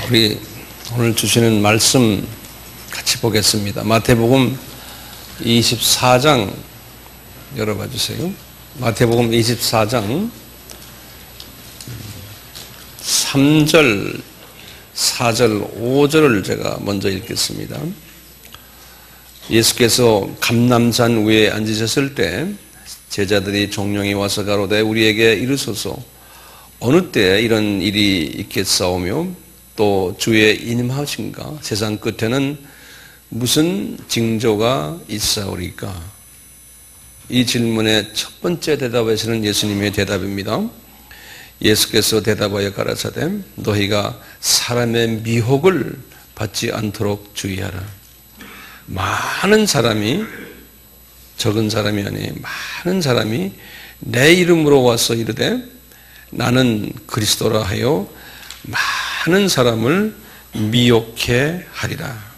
우리 오늘 주시는 말씀 같이 보겠습니다. 마태복음 24장 열어봐 주세요. 마태복음 24장 3절, 4절, 5절을 제가 먼저 읽겠습니다. 예수께서 감람산 위에 앉으셨을 때 제자들이 종용이 와서 가로되 우리에게 이르소서 어느 때에 이런 일이 있겠사오며 또 주의 임하신가 세상 끝에는 무슨 징조가 있사오리까. 이 질문의 첫 번째 대답에서는 예수님의 대답입니다. 예수께서 대답하여 가라사대 너희가 사람의 미혹을 받지 않도록 주의하라. 많은 사람이, 적은 사람이 아니에요, 많은 사람이 내 이름으로 와서 이르되 나는 그리스도라 하여 많은 사람을 미혹해 하리라.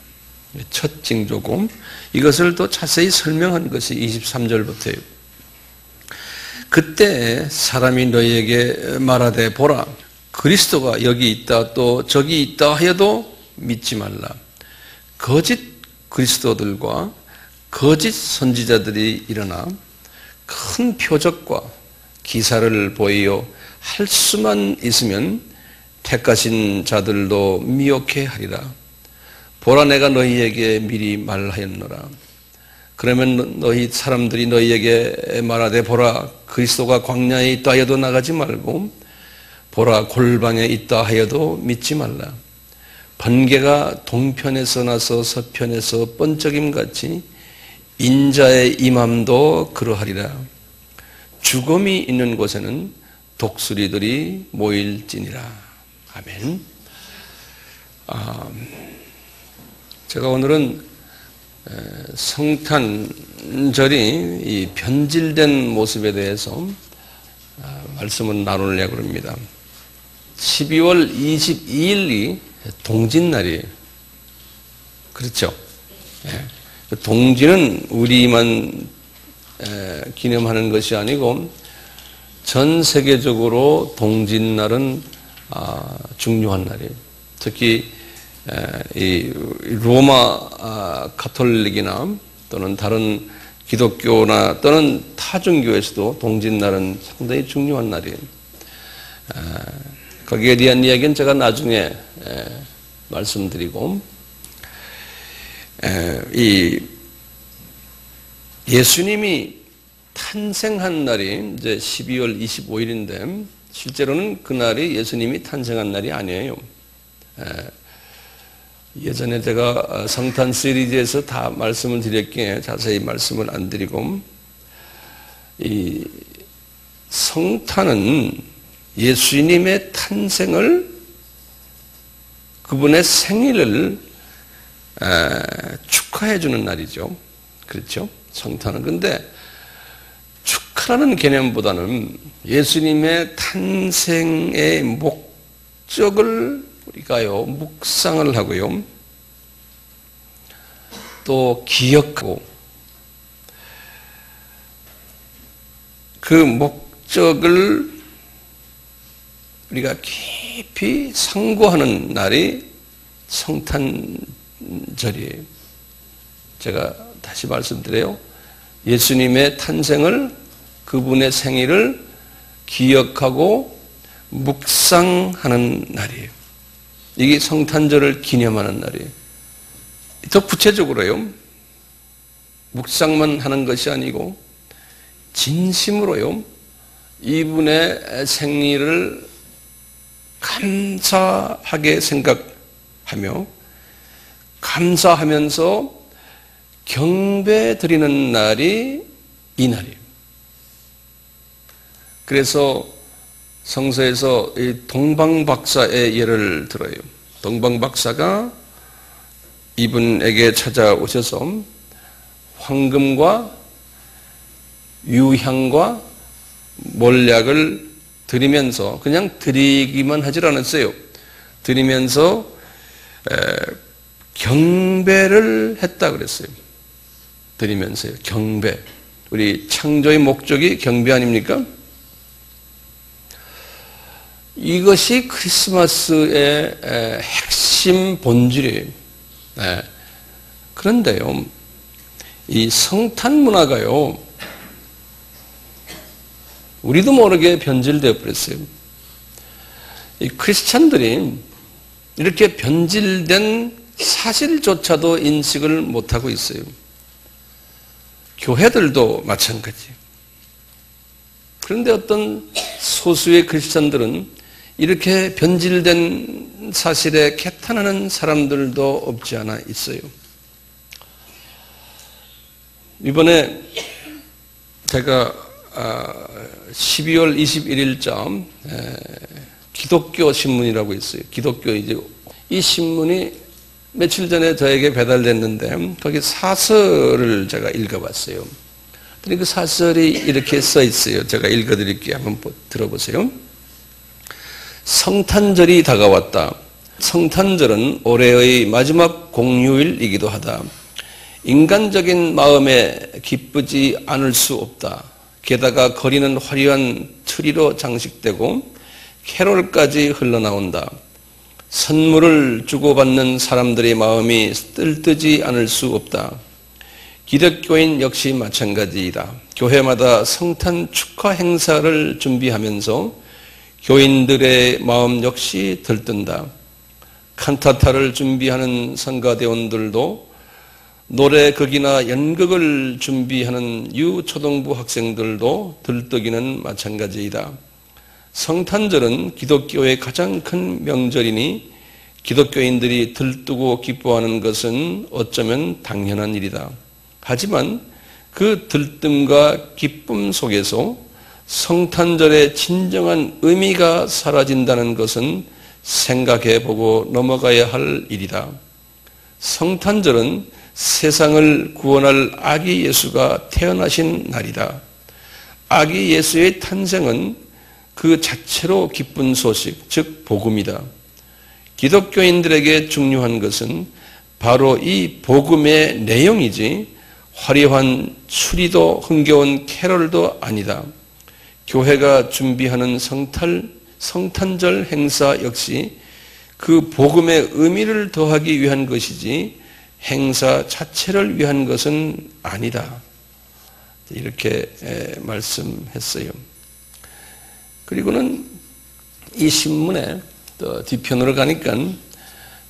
첫 징조고, 이것을 또 자세히 설명한 것이 23절부터예요. 그때 사람이 너희에게 말하되 보라 그리스도가 여기 있다 또 저기 있다 하여도 믿지 말라. 거짓 그리스도들과 거짓 선지자들이 일어나 큰 표적과 기사를 보이어 할 수만 있으면 택하신 자들도 미혹해 하리라. 보라 내가 너희에게 미리 말하였노라. 그러면 너희 사람들이 너희에게 말하되 보라 그리스도가 광야에 있다 하여도 나가지 말고 보라 골방에 있다 하여도 믿지 말라. 번개가 동편에서 나서 서편에서 번쩍임같이 인자의 임함도 그러하리라. 죽음이 있는 곳에는 독수리들이 모일지니라. 아멘. 제가 오늘은 성탄절이 이 변질된 모습에 대해서 말씀을 나누려고 합니다. 12월 22일이 동짓날이에요. 그렇죠? 동지는 우리만 기념하는 것이 아니고 전 세계적으로 동짓날은 중요한 날이에요. 특히 이 로마 가톨릭이나 또는 다른 기독교나 또는 타종교에서도 동짓날은 상당히 중요한 날이에요. 거기에 대한 이야기는 제가 나중에 말씀드리고, 이 예수님이 탄생한 날이 이제 12월 25일인데 실제로는 그날이 예수님이 탄생한 날이 아니에요. 예전에 제가 성탄 시리즈에서 다 말씀을 드렸기에 자세히 말씀을 안 드리고, 이 성탄은 예수님의 탄생을, 그분의 생일을 축하해 주는 날이죠. 그렇죠? 성탄은. 근데 축하라는 개념보다는 예수님의 탄생의 목적을 우리가요 묵상을 하고요 또 기억하고 그 목적을 우리가 깊이 상고하는 날이 성탄절이에요. 제가 다시 말씀드려요. 예수님의 탄생을, 그분의 생일을 기억하고 묵상하는 날이에요. 이게 성탄절을 기념하는 날이에요. 더 구체적으로요, 묵상만 하는 것이 아니고 진심으로요 이분의 생일을 감사하게 생각하며 감사하면서 경배 드리는 날이 이 날이에요. 그래서 성서에서 이 동방박사의 예를 들어요. 동방박사가 이분에게 찾아오셔서 황금과 유향과 몰약을 드리면서, 그냥 드리기만 하질 않았어요. 드리면서 경배를 했다 그랬어요. 드리면서요. 경배. 우리 창조의 목적이 경배 아닙니까? 이것이 크리스마스의 핵심 본질이에요. 네. 그런데요, 이 성탄 문화가요, 우리도 모르게 변질되어 버렸어요. 이 크리스찬들이 이렇게 변질된 사실조차도 인식을 못하고 있어요. 교회들도 마찬가지예요. 그런데 어떤 소수의 크리스찬들은 이렇게 변질된 사실에 개탄하는 사람들도 없지 않아 있어요. 이번에 제가 12월 21일자 기독교 신문이라고 있어요. 기독교 이 신문이 며칠 전에 저에게 배달됐는데 거기 사설을 제가 읽어봤어요. 그 사설이 이렇게 써 있어요. 제가 읽어드릴게요. 한번 들어보세요. 성탄절이 다가왔다. 성탄절은 올해의 마지막 공휴일이기도 하다. 인간적인 마음에 기쁘지 않을 수 없다. 게다가 거리는 화려한 트리로 장식되고 캐롤까지 흘러나온다. 선물을 주고받는 사람들의 마음이 들뜨지 않을 수 없다. 기독교인 역시 마찬가지이다. 교회마다 성탄 축하 행사를 준비하면서 교인들의 마음 역시 들뜬다. 칸타타를 준비하는 성가대원들도 노래 극이나 연극을 준비하는 유초등부 학생들도 들뜨기는 마찬가지이다. 성탄절은 기독교의 가장 큰 명절이니 기독교인들이 들뜨고 기뻐하는 것은 어쩌면 당연한 일이다. 하지만 그 들뜸과 기쁨 속에서 성탄절의 진정한 의미가 사라진다는 것은 생각해보고 넘어가야 할 일이다. 성탄절은 세상을 구원할 아기 예수가 태어나신 날이다. 아기 예수의 탄생은 그 자체로 기쁜 소식, 즉 복음이다. 기독교인들에게 중요한 것은 바로 이 복음의 내용이지 화려한 추리도 흥겨운 캐럴도 아니다. 교회가 준비하는 성탄절 행사 역시 그 복음의 의미를 더하기 위한 것이지 행사 자체를 위한 것은 아니다. 이렇게 말씀했어요. 그리고는 이 신문에 또 뒤편으로 가니까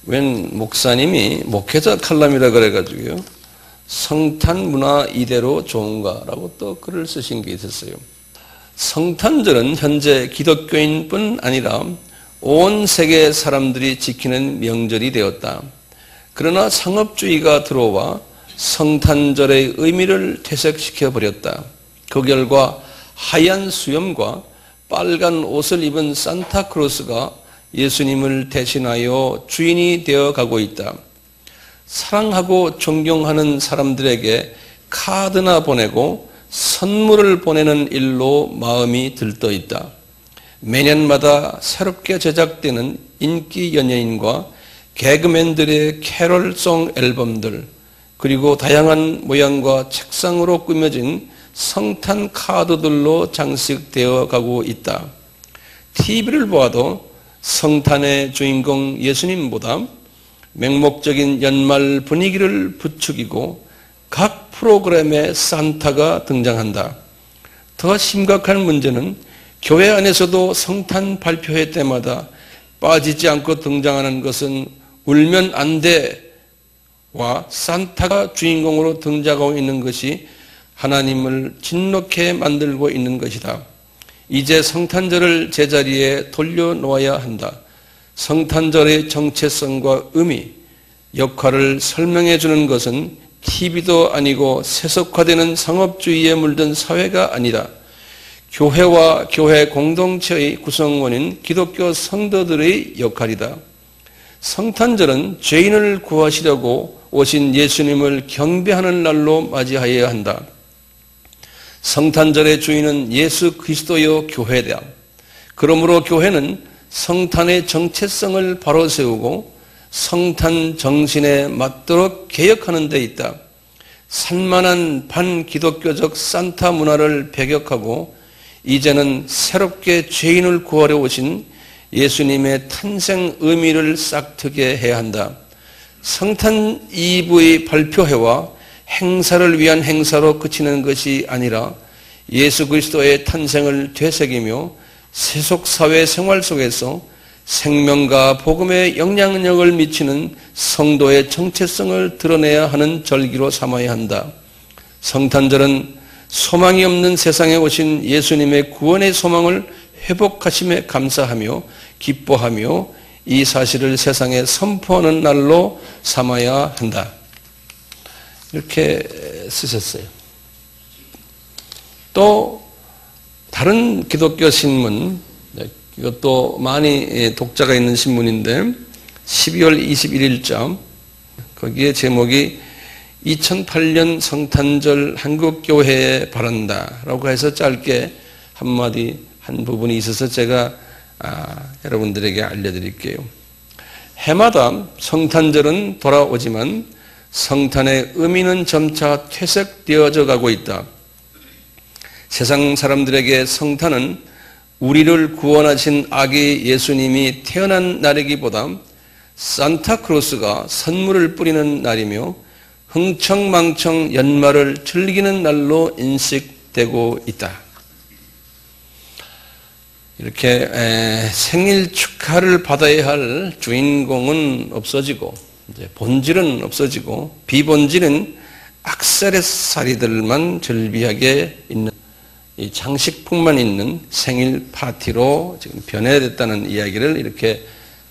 웬 목사님이 목회자 칼럼이라 그래가지고요. 성탄 문화 이대로 좋은가라고 또 글을 쓰신 게 있었어요. 성탄절은 현재 기독교인뿐 아니라 온 세계 사람들이 지키는 명절이 되었다. 그러나 상업주의가 들어와 성탄절의 의미를 퇴색시켜 버렸다. 그 결과 하얀 수염과 빨간 옷을 입은 산타크로스가 예수님을 대신하여 주인이 되어 가고 있다. 사랑하고 존경하는 사람들에게 카드나 보내고 선물을 보내는 일로 마음이 들떠 있다. 매년마다 새롭게 제작되는 인기 연예인과 개그맨들의 캐롤송 앨범들, 그리고 다양한 모양과 책상으로 꾸며진 성탄 카드들로 장식되어 가고 있다. TV를 보아도 성탄의 주인공 예수님보다 맹목적인 연말 분위기를 부추기고 각 프로그램에 산타가 등장한다. 더 심각한 문제는 교회 안에서도 성탄 발표회 때마다 빠지지 않고 등장하는 것은 울면 안 돼와 산타가 주인공으로 등장하고 있는 것이 하나님을 진노케 만들고 있는 것이다. 이제 성탄절을 제자리에 돌려놓아야 한다. 성탄절의 정체성과 의미, 역할을 설명해 주는 것은 TV도 아니고 세속화되는 상업주의에 물든 사회가 아니다. 교회와 교회 공동체의 구성원인 기독교 성도들의 역할이다. 성탄절은 죄인을 구하시려고 오신 예수님을 경배하는 날로 맞이하여야 한다. 성탄절의 주인은 예수 그리스도요 교회다. 그러므로 교회는 성탄의 정체성을 바로 세우고 성탄 정신에 맞도록 개혁하는 데 있다. 산만한 반기독교적 산타 문화를 배격하고 이제는 새롭게 죄인을 구하려 오신 예수님의 탄생 의미를 싹트게 해야 한다. 성탄 이브의 발표회와 행사를 위한 행사로 그치는 것이 아니라 예수 그리스도의 탄생을 되새기며 세속사회 생활 속에서 생명과 복음의 영향력을 미치는 성도의 정체성을 드러내야 하는 절기로 삼아야 한다. 성탄절은 소망이 없는 세상에 오신 예수님의 구원의 소망을 회복하심에 감사하며 기뻐하며 이 사실을 세상에 선포하는 날로 삼아야 한다. 이렇게 쓰셨어요. 또 다른 기독교 신문, 이것도 많이 독자가 있는 신문인데 12월 21일자 거기에 제목이 2008년 성탄절 한국교회에 바란다 라고 해서 짧게 한마디 한 부분이 있어서 제가 여러분들에게 알려드릴게요. 해마다 성탄절은 돌아오지만 성탄의 의미는 점차 퇴색되어져 가고 있다. 세상 사람들에게 성탄은 우리를 구원하신 아기 예수님이 태어난 날이기보다 산타크로스가 선물을 뿌리는 날이며 흥청망청 연말을 즐기는 날로 인식되고 있다. 이렇게 생일 축하를 받아야 할 주인공은 없어지고 이제 본질은 없어지고 비본질은 액세서리들만 절비하게 있는 이 장식품만 있는 생일 파티로 지금 변해됐다는 이야기를 이렇게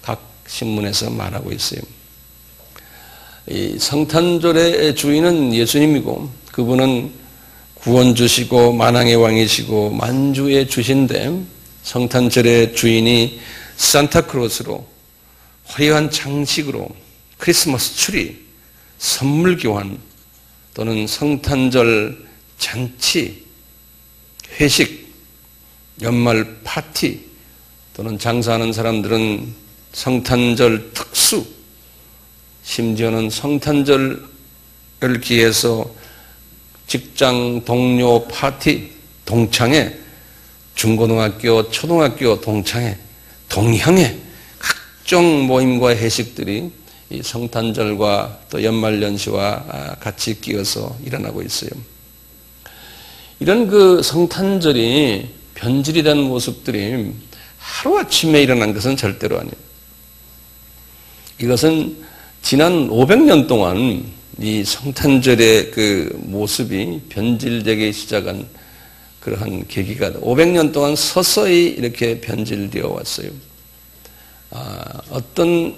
각 신문에서 말하고 있어요. 이 성탄절의 주인은 예수님이고 그분은 구원 주시고 만왕의 왕이시고 만주의 주신데 성탄절의 주인이 산타크로스로 화려한 장식으로 크리스마스 트리, 선물 교환 또는 성탄절 잔치, 회식, 연말 파티 또는 장사하는 사람들은 성탄절 특수, 심지어는 성탄절을 기해서 직장 동료 파티 동창회, 중고등학교, 초등학교 동창회, 동형회 각종 모임과 회식들이 이 성탄절과 또 연말연시와 같이 끼어서 일어나고 있어요. 이런 그 성탄절이 변질이 된 모습들이 하루아침에 일어난 것은 절대로 아니에요. 이것은 지난 500년 동안 이 성탄절의 그 모습이 변질되기 시작한 그러한 계기가 500년 동안 서서히 이렇게 변질되어 왔어요. 어떤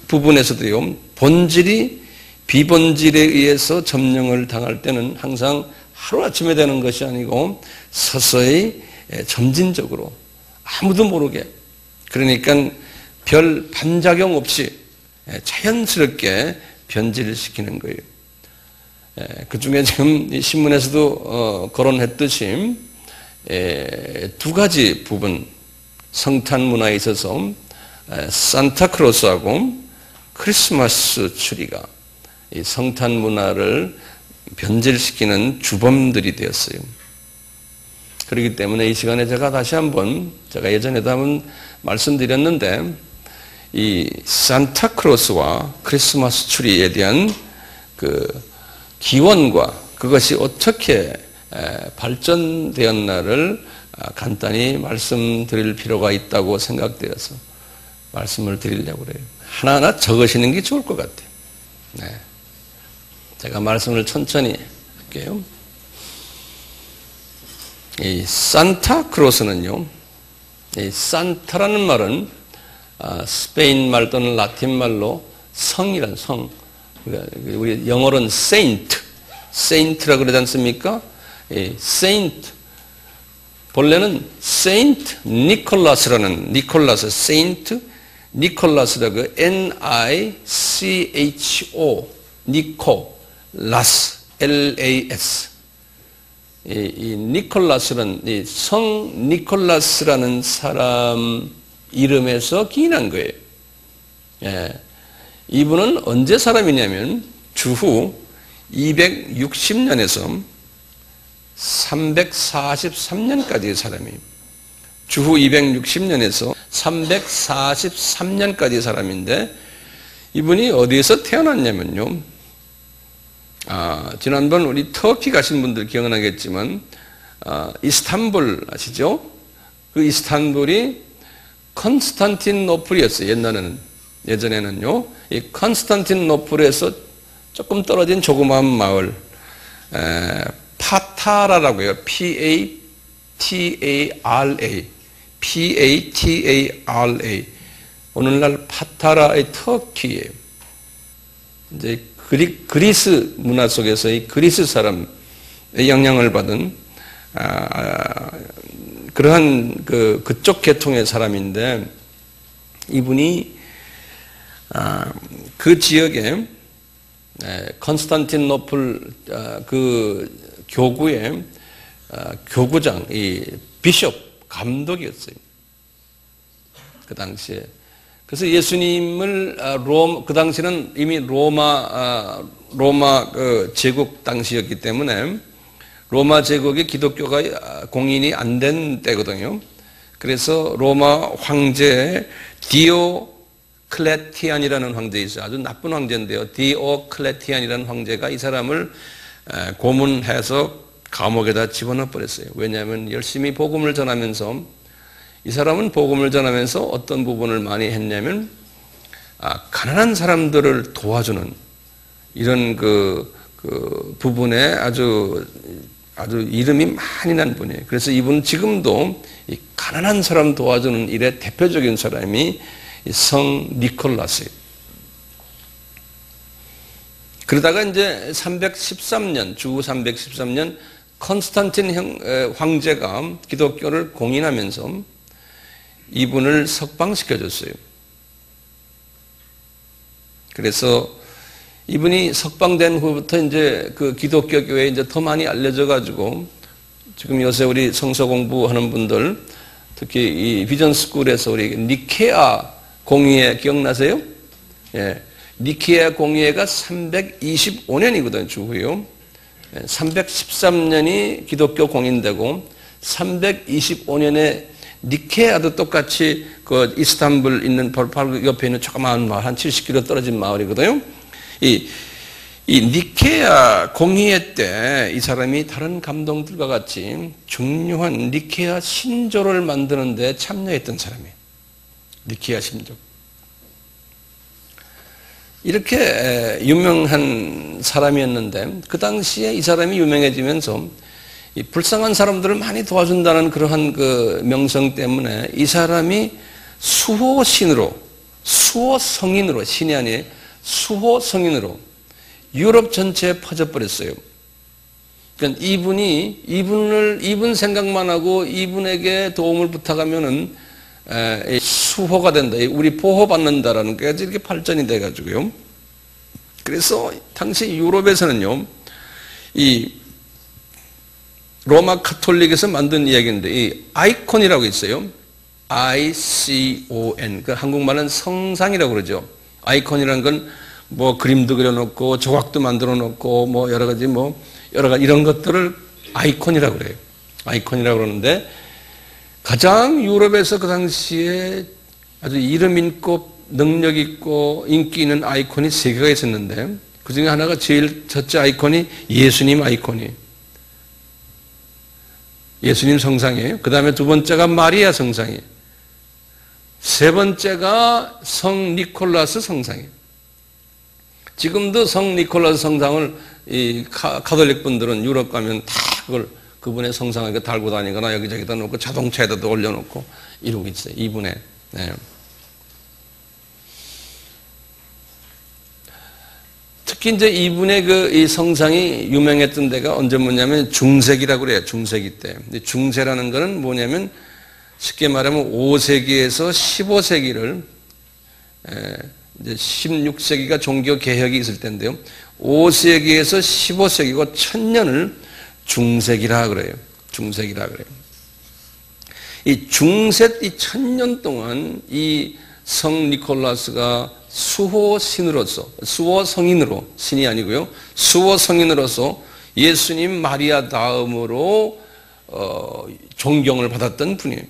부분에서도요, 본질이 비본질에 의해서 점령을 당할 때는 항상 하루아침에 되는 것이 아니고 서서히 점진적으로 아무도 모르게, 그러니까 별 반작용 없이 자연스럽게 변질시키는 거예요. 그 중에 지금 이 신문에서도 거론했듯이 두 가지 부분, 성탄 문화에 있어서 산타크로스하고 크리스마스 트리가 이 성탄 문화를 변질시키는 주범들이 되었어요. 그렇기 때문에 이 시간에 제가 다시 한번, 제가 예전에도 한번 말씀드렸는데, 이 산타크로스와 크리스마스 트리에 대한 그 기원과 그것이 어떻게 발전되었나를 간단히 말씀드릴 필요가 있다고 생각되어서 말씀을 드리려고 그래요. 하나하나 적으시는 게 좋을 것 같아요. 네. 제가 말씀을 천천히 할게요. 이 산타크로스는요, 이 산타라는 말은 스페인 말 또는 라틴 말로 성이란 성, 우리 영어로는 세인트라고 그러지 않습니까? 세인트, 본래는 세인트 니콜라스라는, 세인트 니콜라스라고 N-I-C-H-O, 니콜라스, L-A-S. 이 니콜라스는 이 성 니콜라스라는 사람 이름에서 기인한 거예요. 이분은 언제 사람이냐면 주후 260년에서 343년까지의 사람이에요. 주후 260년에서 343년까지 사람인데 이분이 어디에서 태어났냐면요. 지난번 우리 터키 가신 분들 기억나겠지만 이스탄불 아시죠? 그 이스탄불이 컨스탄티노플이었어요. 예전에는요. 이 컨스탄티노플에서 조금 떨어진 조그마한 마을 파타라라고 해요. P-A-T-A-R-A. 오늘날 파타라의 터키예요. 이제 그리스 문화 속에서의 그리스 사람의 영향을 받은 그러한 그쪽 계통의 사람인데 이분이 그 지역에 컨스탄티노플 그 교구의 교구장, 이 비숍 감독이었어요. 그 당시에. 그래서 예수님을 그 당시는 이미 로마 제국 당시였기 때문에 로마 제국의 기독교가 공인이 안 된 때거든요. 그래서 로마 황제 디오클레티안이라는 황제 있어요. 아주 나쁜 황제인데요. 디오클레티안이라는 황제가 이 사람을 고문해서 감옥에다 집어넣어 버렸어요. 왜냐하면 열심히 복음을 전하면서 이 사람은 복음을 전하면서 어떤 부분을 많이 했냐면 가난한 사람들을 도와주는 이런 그 부분에 아주 이름이 많이 난 분이에요. 그래서 이분 지금도 이 가난한 사람 도와주는 일의 대표적인 사람이 성 니콜라스예요. 그러다가 이제 313년, 주후 313년 컨스탄틴 황제가 기독교를 공인하면서 이분을 석방시켜줬어요. 그래서 이분이 석방된 후부터 이제 그 기독교 교회에 이제 더 많이 알려져 가지고 지금 요새 우리 성서 공부하는 분들 특히 이 비전 스쿨에서 우리 니케아 공의회 기억나세요? 예. 니케아 공의회가 325년이거든요, 주후요. 313년이 기독교 공인되고 325년에 니케아도 똑같이 그 이스탄불 있는 바로 옆에 있는 조그마한 마을 한 70km 떨어진 마을이거든요. 이 니케아 공의회 때 이 사람이 다른 감독들과 같이 중요한 니케아 신조를 만드는 데 참여했던 사람이에요. 니케아 신조. 이렇게 유명한 사람이었는데 그 당시에 이 사람이 유명해지면서 이 불쌍한 사람들을 많이 도와준다는 그러한 그 명성 때문에 이 사람이 수호신으로, 수호성인으로, 신이 아니에요. 수호성인으로 유럽 전체에 퍼져버렸어요. 그러니까 이분 생각만 하고 이분에게 도움을 부탁하면은 수호가 된다. 우리 보호받는다라는 게 이렇게 발전이 돼가지고요. 그래서 당시 유럽에서는요, 이 로마 카톨릭에서 만든 이야기인데, 이 아이콘이라고 있어요. ICON. 그 한국말은 성상이라고 그러죠. 아이콘이라는 건 뭐 그림도 그려놓고 조각도 만들어 놓고 뭐 여러 가지 이런 것들을 아이콘이라고 그래요. 아이콘이라고 그러는데 가장 유럽에서 그 당시에 아주 이름 있고 능력 있고 인기 있는 아이콘이 세 개가 있었는데 그 중에 하나가 제일 첫째 아이콘이 예수님 아이콘이에요. 예수님 성상이에요. 그 다음에 두 번째가 마리아 성상이에요. 세 번째가 성 니콜라스 성상이에요. 지금도 성 니콜라스 성상을 이 가톨릭 분들은 유럽 가면 다 그분의 성상을 달고 다니거나 여기저기다 놓고 자동차에다도 올려놓고 이러고 있어요. 이분의. 네. 특히 이제 이분의 이 성상이 유명했던 데가 언제 뭐냐면 중세기라고 그래요. 중세기 때. 근데 중세라는 거는 뭐냐면 쉽게 말하면 5세기에서 15세기를 이제 16세기가 종교 개혁이 있을 텐데요. 5세기에서 15세기고 1000년을 중세기라 그래요. 중세기라 그래요. 이 중세 이 1000년 동안 이 성 니콜라스가 수호신으로서, 수호성인으로, 신이 아니고요. 수호성인으로서 예수님 마리아 다음으로 존경을 받았던 분이에요.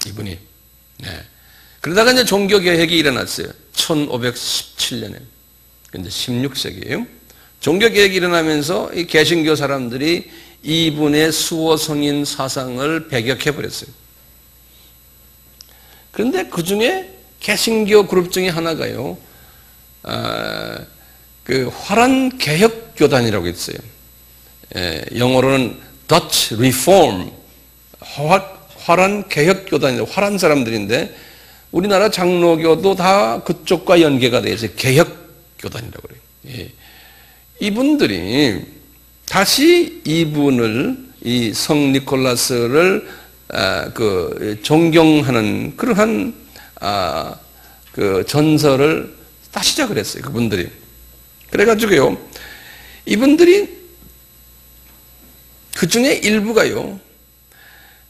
이분이. 네. 그러다가 이제 종교개혁이 일어났어요. 1517년에. 이제 16세기예요. 종교개혁이 일어나면서 이 개신교 사람들이 이분의 수호성인 사상을 배격해버렸어요. 그런데 그 중에 개신교 그룹 중에 하나가요, 그 화란 개혁교단이라고 있어요. 영어로는 Dutch Reform, 화란 개혁교단인데, 화란 사람들인데, 우리나라 장로교도 다 그쪽과 연계가 되어 있어요. 개혁교단이라고 그래요. 예. 이분들이 다시 이분을, 이 성 니콜라스를 존경하는 그러한 그 전설을 다시 시작을 했어요. 그분들이. 그래가지고요, 이분들이 그 중에 일부가요,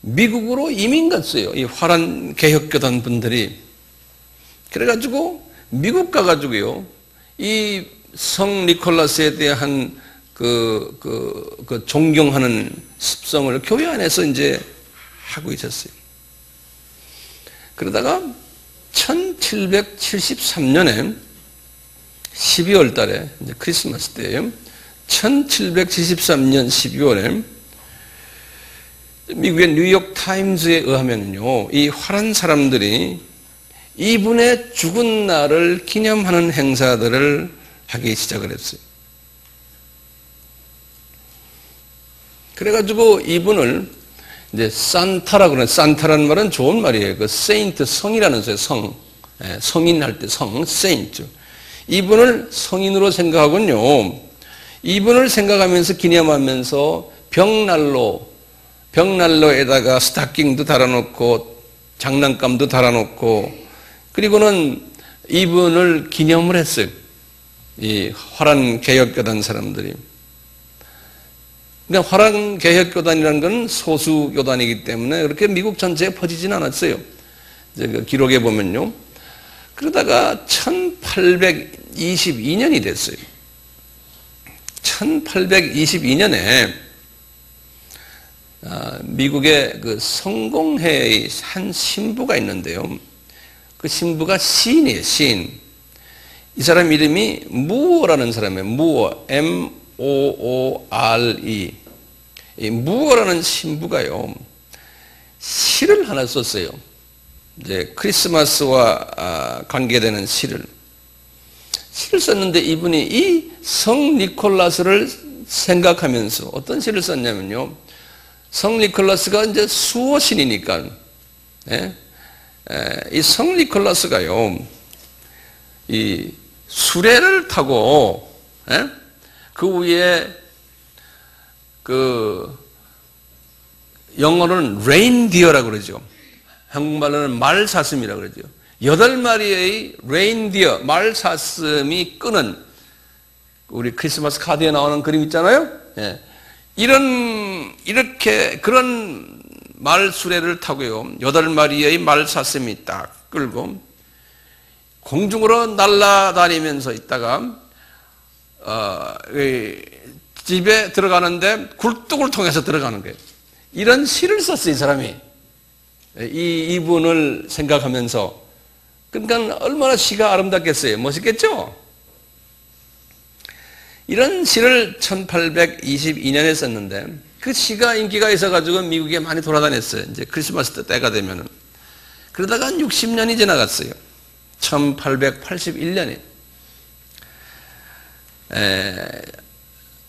미국으로 이민 갔어요. 이 화란 개혁교단 분들이. 그래가지고 미국 가가지고요, 이 성 니콜라스에 대한 그 존경하는 습성을 교회 안에서 이제 하고 있었어요. 그러다가 1773년에 12월 달에, 이제 크리스마스 때예요. 1773년 12월에 미국의 뉴욕 타임즈에 의하면요, 이 화란 사람들이 이분의 죽은 날을 기념하는 행사들을 하기 시작을 했어요. 그래가지고 이분을 이제 산타라고 그러는, 산타라는 말은 좋은 말이에요. 그 세인트, 성이라는 소리예요. 성. 성인 할 때 성, 세인트. 이분을 성인으로 생각하군요. 이분을 생각하면서 기념하면서 벽난로에다가 스타킹도 달아놓고 장난감도 달아놓고, 그리고는 이분을 기념을 했어요. 이 화란 개혁교단 사람들이. 그러니까 화란 개혁교단이라는 건 소수교단이기 때문에 그렇게 미국 전체에 퍼지진 않았어요. 이제 그 기록에 보면요. 그러다가 1822년이 됐어요. 1822년에 미국의 그 성공회의 한 신부가 있는데요. 그 신부가 시인이에요, 시인. 이 사람 이름이 무어라는 사람이에요. 무어, M-O-O-R-E. 이 무어라는 신부가요, 시를 하나 썼어요. 이제 크리스마스와 관계되는 시를 썼는데, 이분이 이 성 니콜라스를 생각하면서 어떤 시를 썼냐면요, 성 니콜라스가 이제 수호신이니까, 이 성 니콜라스가요, 이 수레를 타고, 그 위에 그 영어로는 레인디어라고 그러죠. 한국말로는 말사슴이라고 그러죠. 8마리의 레인디어, 말사슴이 끄는, 우리 크리스마스 카드에 나오는 그림 있잖아요. 그런 말수레를 타고요, 8마리의 말사슴이 딱 끌고 공중으로 날아다니면서 있다가 집에 들어가는데 굴뚝을 통해서 들어가는 거예요. 이런 시를 썼어요, 이 사람이. 이분을 생각하면서. 그러니까 얼마나 시가 아름답겠어요. 멋있겠죠? 이런 시를 1822년에 썼는데, 그 시가 인기가 있어가지고 미국에 많이 돌아다녔어요. 이제 크리스마스 때가 되면은. 그러다가 한 60년이 지나갔어요. 1881년에.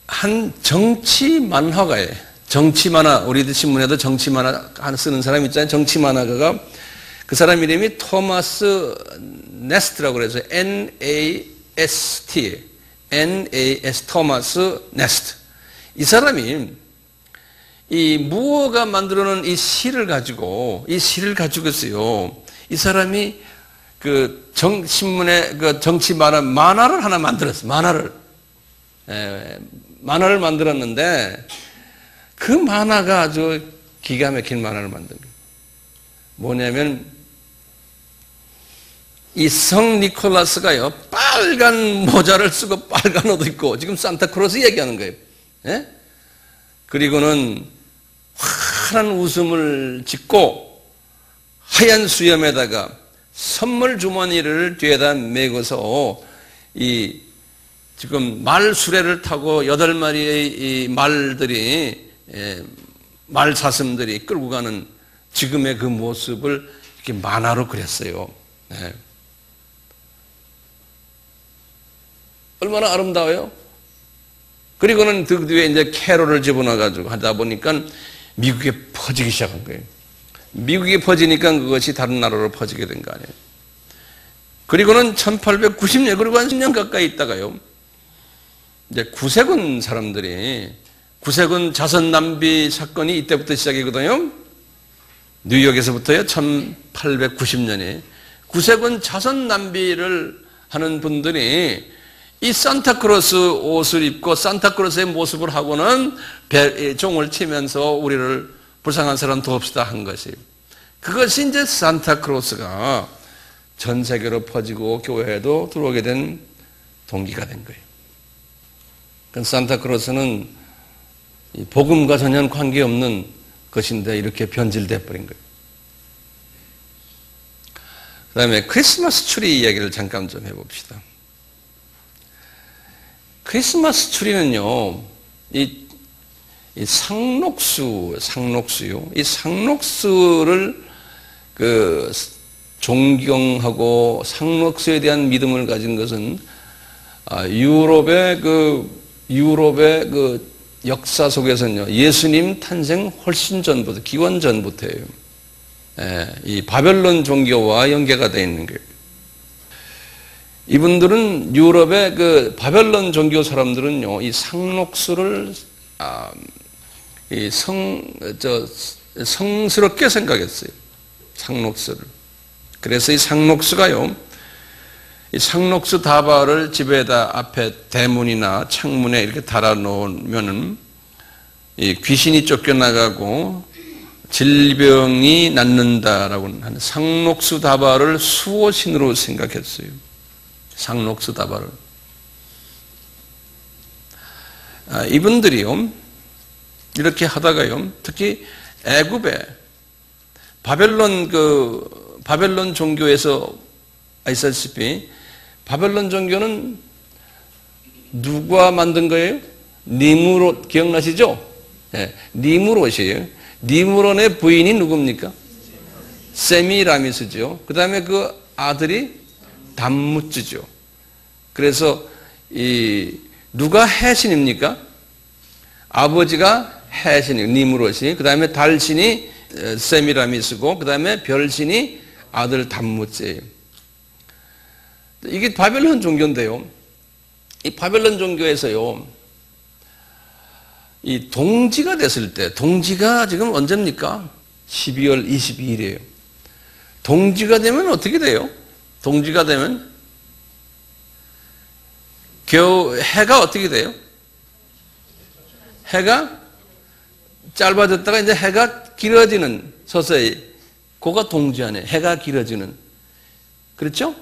한 정치 만화가예요. 정치 만화, 우리들 신문에도 정치 만화 쓰는 사람 있잖아요. 정치 만화가가, 그 사람 이름이 토마스 네스트라고 그래서 N-A-S-T, 토마스 네스트. 이 사람이 이 무어가 만들어놓은 이 시를 가지고서요, 이 사람이 그 신문에 그 정치 만화를 하나 만들었어요. 만화를 만들었는데, 그 만화가 아주 기가 막힌 만화를 만든 거예요. 뭐냐면, 이 성 니콜라스가요, 빨간 모자를 쓰고 빨간 옷 입고, 지금 산타크로스 얘기하는 거예요. 그리고는 환한 웃음을 짓고 하얀 수염에다가 선물 주머니를 뒤에다 메고서 지금 말 수레를 타고 8마리의 이 말들이 말 사슴들이 끌고 가는 지금의 그 모습을 이렇게 만화로 그렸어요. 네. 얼마나 아름다워요? 그리고는 그 뒤에 이제 캐롤을 집어넣어가지고 하다 보니까 미국에 퍼지기 시작한 거예요. 미국에 퍼지니까 그것이 다른 나라로 퍼지게 된 거 아니에요. 그리고는 1890년, 그리고 한 10년 가까이 있다가요, 이제 구세군 사람들이, 구세군 자선 낭비 사건이 이때부터 시작이거든요. 뉴욕에서부터요, 1890년에. 구세군 자선 낭비를 하는 분들이 이 산타크로스 옷을 입고 산타크로스의 모습을 하고는 종을 치면서 우리를 불쌍한 사람 도웁시다 한 것이. 그것이 이제 산타크로스가 전 세계로 퍼지고 교회에도 들어오게 된 동기가 된 거예요. 그 산타크로스는 복음과 전혀 관계없는 것인데 이렇게 변질돼 버린 거예요. 그 다음에 크리스마스 트리 이야기를 잠깐 좀 해봅시다. 크리스마스 트리는요, 이 상록수요. 이 상록수를 존경하고 상록수에 대한 믿음을 가진 것은 유럽의 그 역사 속에서는요, 예수님 탄생 훨씬 전부터, 기원 전부터예요. 이 바벨론 종교와 연계가 되어 있는 거예요. 이분들은 유럽의 그 바벨론 종교 사람들은요, 이 상록수를 성스럽게 생각했어요. 상록수를. 그래서 이 상록수가요, 이 상록수 다발을 집에다 앞에 대문이나 창문에 이렇게 달아 놓으면은 이 귀신이 쫓겨나가고 질병이 낫는다라고 하는 상록수 다발을 수호신으로 생각했어요. 상록수 다발을. 이분들이요, 이렇게 하다가요, 특히 애굽에 바벨론 종교에서 아시다시피 바벨론 종교는 누가 만든 거예요? 니무롯 기억나시죠? 네, 니무롯이에요. 니무롯의 부인이 누굽니까? 세미라미스죠. 그 다음에 그 아들이 담무즈죠. 그래서 누가 해신입니까? 아버지가 해신이에요. 니무롯이. 그 다음에 달신이 세미라미스고, 그 다음에 별신이 아들 담무즈예요. 이게 바벨론 종교인데요. 이 바벨론 종교에서요, 이 동지가 됐을 때, 동지가 지금 언제입니까? 12월 22일이에요. 동지가 되면 어떻게 돼요? 동지가 되면 해가 어떻게 돼요? 해가 짧아졌다가 이제 해가 길어지는, 서서히 그가 동지하네. 해가 길어지는. 그렇죠?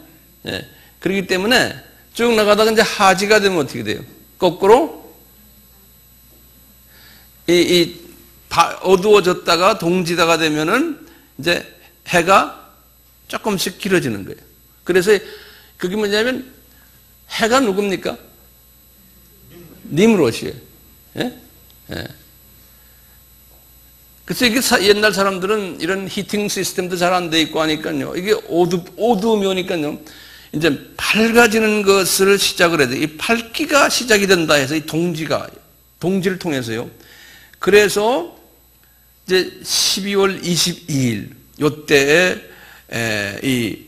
예. 그렇기 때문에 쭉 나가다가 이제 하지가 되면 어떻게 돼요? 거꾸로 어두워졌다가 동지다가 되면은 이제 해가 조금씩 길어지는 거예요. 그래서 그게 뭐냐면 해가 누굽니까? 니므롯이에요. 예? 예. 그래서 이게 옛날 사람들은 이런 히팅 시스템도 잘 안 돼 있고 하니까요, 이게 어두움이 오니까요, 이제 밝아지는 것을 시작을 해야 돼. 이 밝기가 시작이 된다 해서 이 동지를 통해서요. 그래서 이제 12월 22일 요때에 이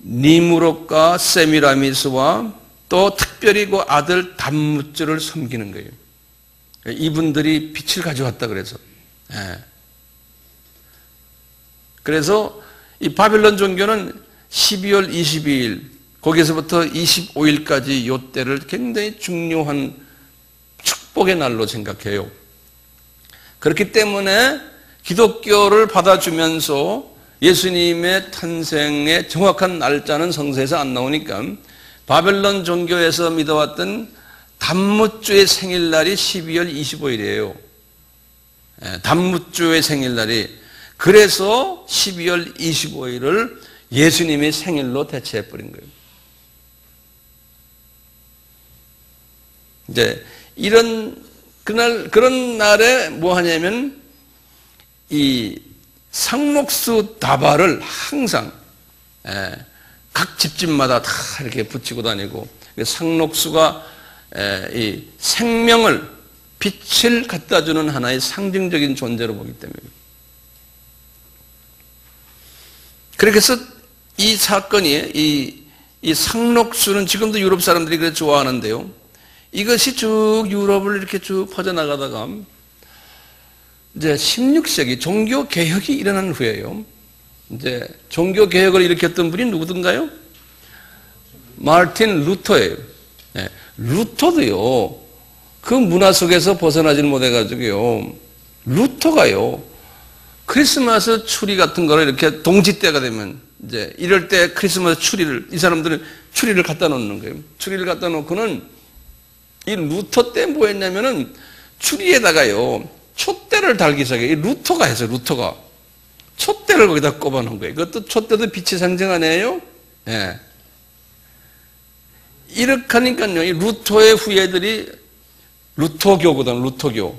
니무롯과 세미라미스와 또 특별히 그 아들 담무즈를 섬기는 거예요. 이분들이 빛을 가져왔다 그래서. 그래서 이 바벨론 종교는 12월 22일 거기서부터 25일까지 요 때를 굉장히 중요한 축복의 날로 생각해요. 그렇기 때문에 기독교를 받아주면서 예수님의 탄생의 정확한 날짜는 성서에서 안 나오니까 바벨론 종교에서 믿어왔던 담무주의 생일날이 12월 25일이에요. 담무주의 생일날이. 그래서 12월 25일을 예수님의 생일로 대체해버린 거예요. 이제 그런 날에 뭐 하냐면 이 상록수 다발을 항상 각 집집마다 다 이렇게 붙이고 다니고, 상록수가 이 생명을, 빛을 갖다 주는 하나의 상징적인 존재로 보기 때문에. 그래서 이 사건이, 이 상록수는 지금도 유럽 사람들이 그래 좋아하는데요. 이것이 쭉 유럽을 이렇게 쭉 퍼져나가다가 이제 16세기 종교 개혁이 일어난 후에요. 이제 종교 개혁을 일으켰던 분이 누구든가요? 마르틴 루터예요. 네. 루터도요, 그 문화 속에서 벗어나질 못해가지고요, 루터가요, 크리스마스 추리 같은 거를 이렇게 동지 때가 되면, 이제 이럴 때 크리스마스 추리를, 이 사람들은 추리를 갖다 놓는 거예요. 추리를 갖다 놓고는 이 루터 때 뭐 했냐면은 추리에다가요, 촛대를 달기 시작해요. 이 루터가 해서, 루터가. 촛대를 거기다 꼽아 놓은 거예요. 그것도 촛대도 빛의 상징 아니에요? 예. 이렇게 하니까요, 이 루터의 후예들이 루터교거든, 루터교.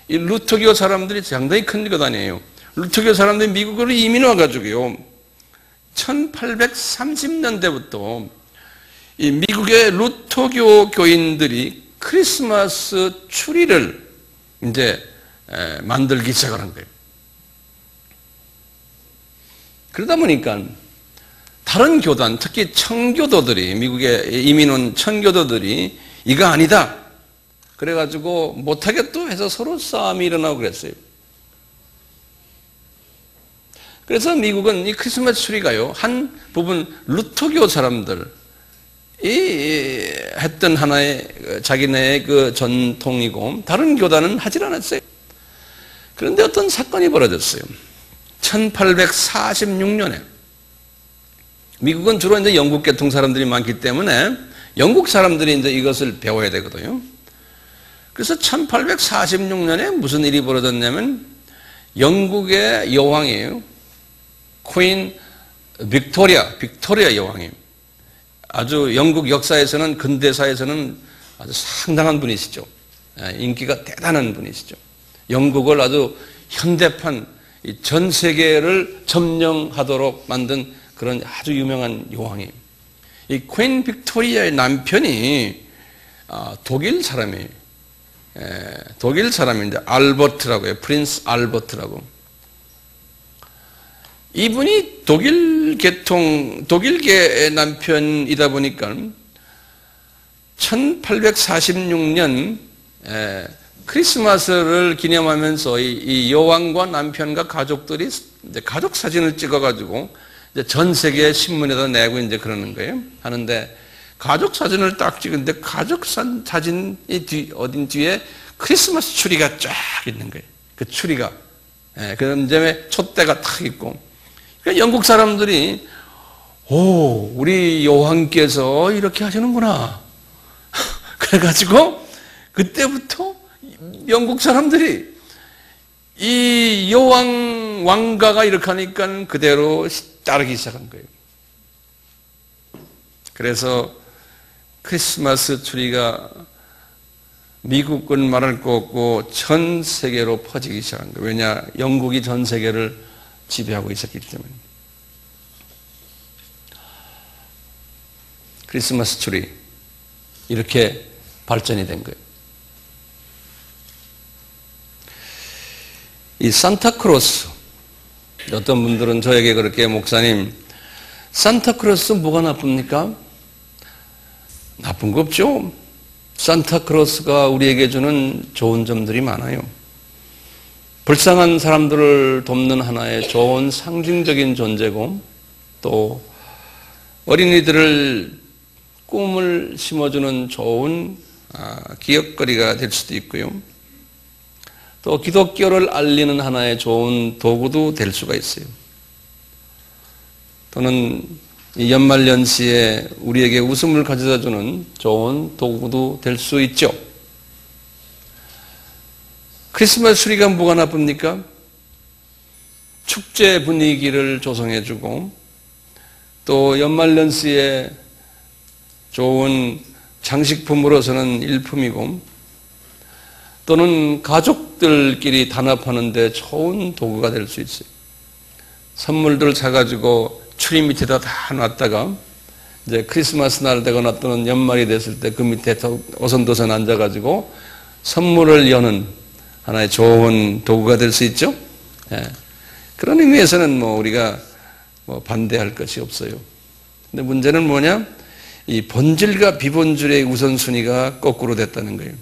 이 루터교 사람들이 상당히 큰 것 아니에요. 루터교 사람들이 미국으로 이민 와가지고요, 1830년대부터 이 미국의 루터교 교인들이 크리스마스 추리를 이제 만들기 시작한 거예요. 그러다 보니까 다른 교단, 특히 청교도들이, 미국에 이민 온 청교도들이 이거 아니다, 그래가지고 못하겠다 해서 서로 싸움이 일어나고 그랬어요. 그래서 미국은 이 크리스마스 추리가요, 한 부분 루터교 사람들이 했던 하나의 자기네의 그 전통이고, 다른 교단은 하질 않았어요. 그런데 어떤 사건이 벌어졌어요. 1846년에 미국은 주로 이제 영국 계통 사람들이 많기 때문에 영국 사람들이 이제 이것을 배워야 되거든요. 그래서 1846년에 무슨 일이 벌어졌냐면, 영국의 여왕이에요. 퀸 빅토리아 여왕이에요. 아주 영국 역사에서는, 근대사에서는 아주 상당한 분이시죠. 인기가 대단한 분이시죠. 영국을 아주 현대판, 전 세계를 점령하도록 만든 그런 아주 유명한 여왕이에요. 이 퀸 빅토리아의 남편이 독일 사람이에요. 독일 사람인데 알버트라고 해요. 프린스 알버트라고. 이분이 독일계의 남편이다 보니까 1846년 크리스마스를 기념하면서 이 여왕과 남편과 가족들이 이제 가족 사진을 찍어가지고 이제 전 세계 신문에다 내고 이제 그러는 거예요. 하는데 가족 사진을 딱 찍은데 가족 사진이 어딘 뒤에 크리스마스 추리가 쫙 있는 거예요. 그 추리가. 그 다음에 촛대가 탁 있고. 그러니까 영국 사람들이, 오, 우리 여왕께서 이렇게 하시는구나. 그래가지고 그때부터 영국 사람들이 이 여왕 왕가가 이렇게 하니까 그대로 따르기 시작한 거예요. 그래서 크리스마스 추리가 미국은 말할 거 없고 전 세계로 퍼지기 시작한 거예요. 왜냐? 영국이 전 세계를 지배하고 있었기 때문에. 크리스마스 추리 이렇게 발전이 된 거예요. 이 산타크로스, 어떤 분들은 저에게 그렇게, 목사님, 산타크로스 뭐가 나쁩니까? 나쁜 거 없죠. 산타크로스가 우리에게 주는 좋은 점들이 많아요. 불쌍한 사람들을 돕는 하나의 좋은 상징적인 존재고, 또 어린이들을 꿈을 심어주는 좋은 기억거리가 될 수도 있고요. 또 기독교를 알리는 하나의 좋은 도구도 될 수가 있어요. 또는 이 연말연시에 우리에게 웃음을 가져다주는 좋은 도구도 될 수 있죠. 크리스마스 추리가 뭐가 나쁩니까? 축제 분위기를 조성해주고 또 연말연시에 좋은 장식품으로서는 일품이고 또는 가족들끼리 단합하는 데 좋은 도구가 될 수 있어요. 선물들 사가지고 추리 밑에다 다 놨다가 이제 크리스마스 날 되거나 또는 연말이 됐을 때 그 밑에 오선도선 앉아가지고 선물을 여는 하나의 좋은 도구가 될 수 있죠. 예. 그런 의미에서는 우리가 반대할 것이 없어요. 근데 문제는 뭐냐? 이 본질과 비본질의 우선순위가 거꾸로 됐다는 거예요.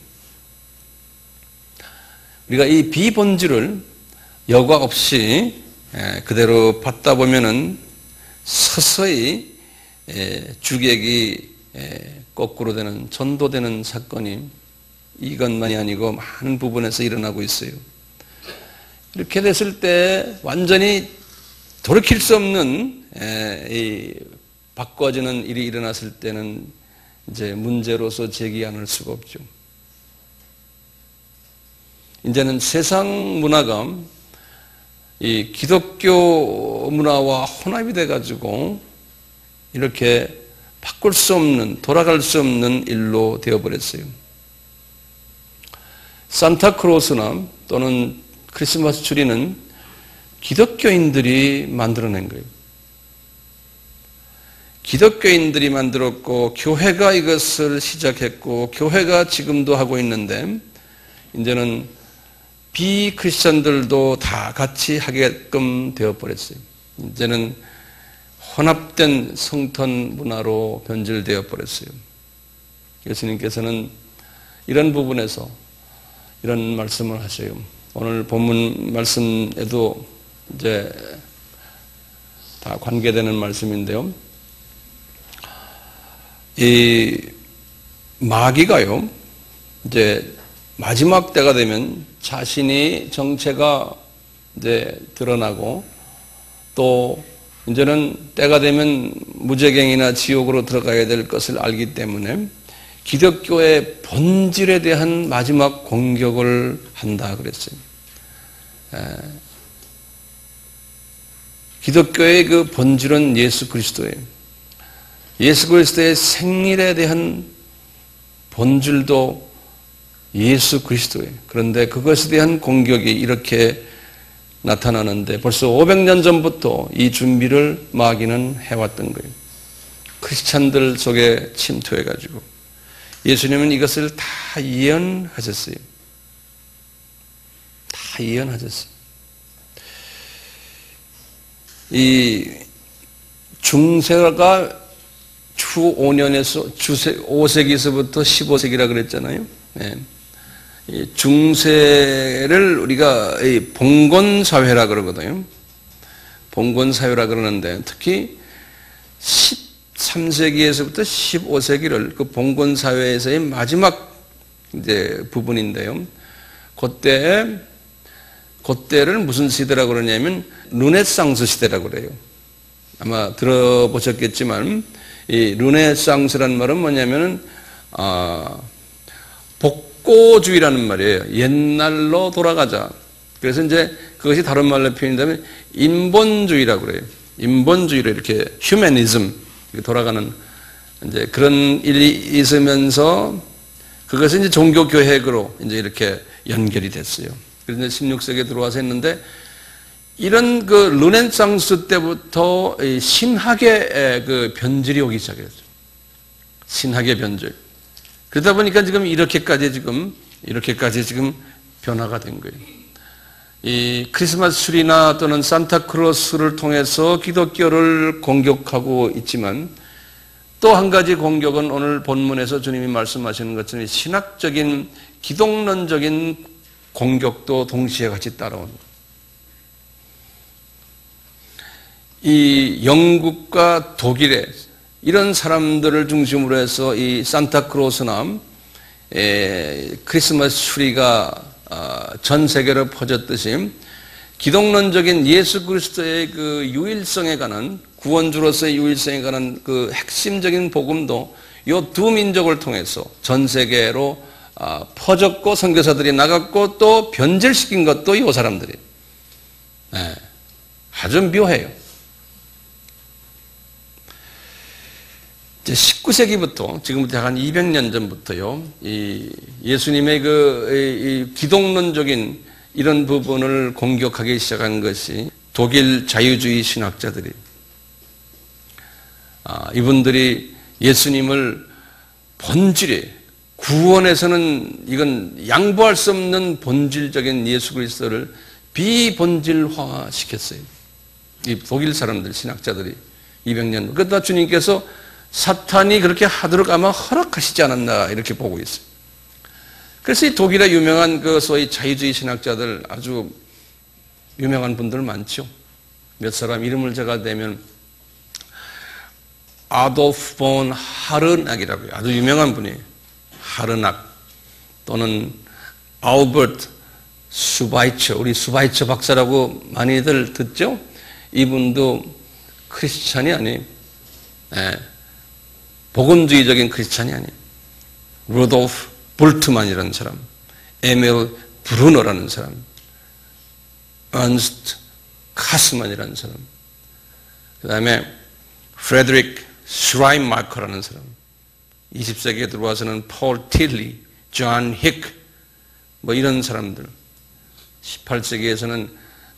우리가 이 비본질을 여과 없이 그대로 받다 보면은 서서히 주객이 거꾸로 되는, 전도되는 사건이 이것만이 아니고 많은 부분에서 일어나고 있어요. 이렇게 됐을 때 완전히 돌이킬 수 없는 이 바꿔지는 일이 일어났을 때는 이제 문제로서 제기 않을 수가 없죠. 이제는 세상 문화가 이 기독교 문화와 혼합이 돼가지고 이렇게 바꿀 수 없는, 돌아갈 수 없는 일로 되어버렸어요. 산타크로스나 또는 크리스마스 트리는 기독교인들이 만들어낸 거예요. 기독교인들이 만들었고 교회가 이것을 시작했고 교회가 지금도 하고 있는데 이제는 비크리스천들도 다 같이 하게끔 되어버렸어요. 이제는 혼합된 성탄 문화로 변질되어 버렸어요. 예수님께서는 이런 부분에서 이런 말씀을 하셔요. 오늘 본문 말씀에도 이제 다 관계되는 말씀인데요. 이 마귀가요, 이제 마지막 때가 되면 자신이 정체가 이제 드러나고 또 이제는 때가 되면 무저갱이나 지옥으로 들어가야 될 것을 알기 때문에 기독교의 본질에 대한 마지막 공격을 한다 그랬어요. 기독교의 그 본질은 예수 그리스도예요. 예수 그리스도의 생일에 대한 본질도 예수 그리스도예요. 그런데 그것에 대한 공격이 이렇게 나타나는데 벌써 500년 전부터 이 준비를 마귀는 해왔던 거예요. 크리스찬들 속에 침투해가지고 예수님은 이것을 다 예언하셨어요. 다 예언하셨어요. 이 중세가 주 5년에서 주 5세기에서부터 15세기라 그랬잖아요. 네. 중세를 우리가 봉건사회라 그러거든요. 봉건사회라 그러는데 특히 13세기에서부터 15세기를 그 봉건사회에서의 마지막 이제 부분인데요. 그때를 무슨 시대라고 그러냐면 르네상스 시대라고 그래요. 아마 들어보셨겠지만 이 르네상스란 말은 뭐냐면은 복고주의라는 말이에요. 옛날로 돌아가자. 그래서 이제 그것이 다른 말로 표현한다면 인본주의라고 그래요. 인본주의로 이렇게 휴머니즘 돌아가는 이제 그런 일이 있으면서 그것은 이제 종교교획으로 이제 이렇게 연결이 됐어요. 그래서 이제 16세기에 들어와서 했는데 이런 그 르네상스 때부터 신학의 그 변질이 오기 시작했어요. 신학의 변질. 그러다 보니까 지금 이렇게까지 지금 변화가 된 거예요. 이 크리스마스 트리나 또는 산타크로스를 통해서 기독교를 공격하고 있지만 또 한 가지 공격은 오늘 본문에서 주님이 말씀하시는 것처럼 신학적인 기독론적인 공격도 동시에 같이 따라오는 거예요. 이 영국과 독일의 이런 사람들을 중심으로 해서 이 산타크로스나 크리스마스 트리가 전 세계로 퍼졌듯이 기독론적인 예수 그리스도의 그 유일성에 관한 구원주로서의 유일성에 관한 그 핵심적인 복음도 이 두 민족을 통해서 전 세계로 퍼졌고 선교사들이 나갔고 또 변질시킨 것도 이 사람들이에요. 네. 아주 묘해요. 이제 19세기부터 지금부터 한 200년 전부터요, 이 예수님의 이 기독론적인 이런 부분을 공격하기 시작한 것이 독일 자유주의 신학자들이, 이분들이 예수님을 본질에, 구원에서는 이건 양보할 수 없는 본질적인 예수 그리스도를 비본질화 시켰어요. 이 독일 사람들, 신학자들이 200년. 그러다 주님께서 사탄이 그렇게 하도록 아마 허락하시지 않았나 이렇게 보고 있어요. 그래서 이 독일의 유명한 그 소위 자유주의 신학자들 아주 유명한 분들 많죠. 몇 사람 이름을 제가 대면 아도프 본 하르낙이라고요. 아주 유명한 분이에요. 하르낙 또는 아우버트 수바이처, 우리 수바이처 박사라고 많이들 듣죠? 이분도 크리스찬이 아니에요. 복음주의적인 크리스찬이 아니에요. 루돌프 볼트만이라는 사람, 에밀 브루너라는 사람, 언스트 카스만이라는 사람, 그 다음에 프레드릭 슈라인마커라는 사람, 20세기에 들어와서는 폴 틸리, 존 힉, 뭐 이런 사람들, 18세기에서는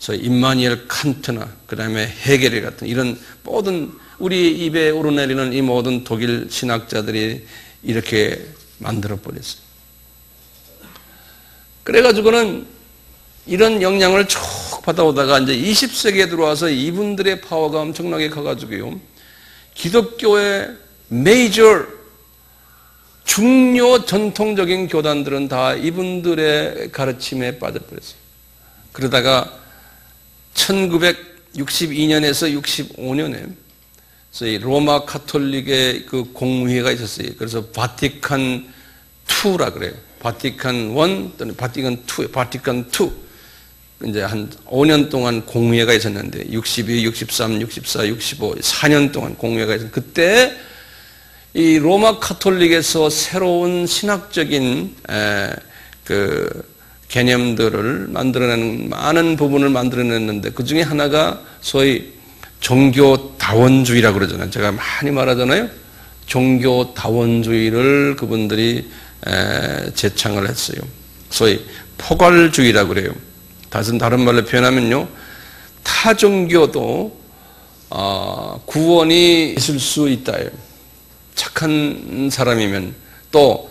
임마니엘 칸트나 그 다음에 헤겔 같은 이런 모든 우리 입에 오르내리는 이 모든 독일 신학자들이 이렇게 만들어버렸어요. 그래가지고는 이런 영향을 쭉 받아오다가 이제 20세기에 들어와서 이분들의 파워가 엄청나게 커가지고요, 기독교의 메이저 중요 전통적인 교단들은 다 이분들의 가르침에 빠져버렸어요. 그러다가 1962년에서 65년에 저희 로마 카톨릭의 그 공회가 있었어요. 그래서 바티칸 2라 그래요. 바티칸 1 또는 바티칸 2, 바티칸 2. 이제 한 5년 동안 공회가 있었는데 62, 63, 64, 65, 4년 동안 공회가 있었는데 그때 이 로마 카톨릭에서 새로운 신학적인 그 개념들을 만들어내는 많은 부분을 만들어냈는데 그 중에 하나가 소위 종교다원주의라고 그러잖아요. 제가 많이 말하잖아요. 종교다원주의를 그분들이 제창을 했어요. 소위 포괄주의라고 그래요. 다른 말로 표현하면요, 타종교도 구원이 있을 수 있다예요. 착한 사람이면. 또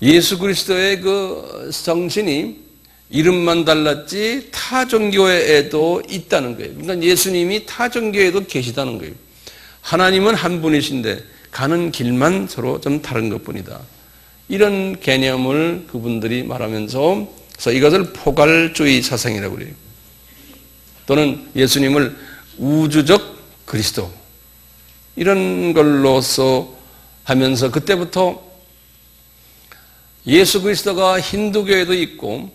예수 그리스도의 그 성신이 이름만 달랐지 타종교에도 있다는 거예요. 그러니까 예수님이 타종교에도 계시다는 거예요. 하나님은 한 분이신데 가는 길만 서로 좀 다른 것뿐이다. 이런 개념을 그분들이 말하면서 그래서 이것을 포괄주의 사상이라고 그래요. 또는 예수님을 우주적 그리스도 이런 걸로서 하면서 그때부터 예수 그리스도가 힌두교에도 있고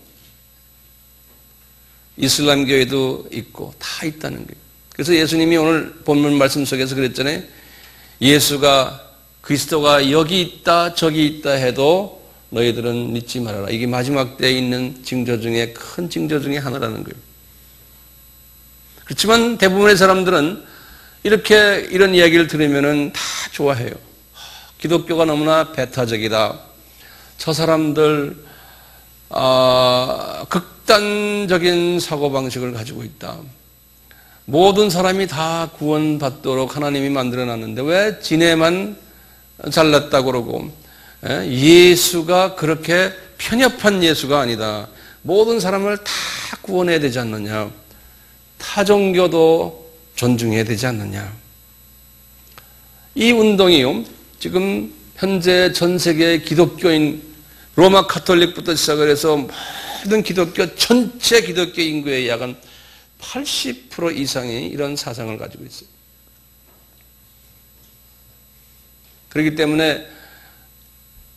이슬람교에도 있고 다 있다는 거예요. 그래서 예수님이 오늘 본문 말씀 속에서 그랬잖아요. 예수가 그리스도가 여기 있다 저기 있다 해도 너희들은 믿지 말아라. 이게 마지막 때에 있는 징조 중에 큰 징조 중에 하나라는 거예요. 그렇지만 대부분의 사람들은 이렇게 이런 이야기를 들으면은 다 좋아해요. 기독교가 너무나 배타적이다. 저 사람들 극단적인 사고방식을 가지고 있다. 모든 사람이 다 구원받도록 하나님이 만들어놨는데 왜 지네만 잘났다고 그러고 예수가 그렇게 편협한 예수가 아니다. 모든 사람을 다 구원해야 되지 않느냐. 타종교도 존중해야 되지 않느냐. 이 운동이요, 지금 현재 전 세계 기독교인 로마 카톨릭부터 시작을 해서 모든 기독교 전체 기독교 인구의 약 80% 이상이 이런 사상을 가지고 있어요. 그렇기 때문에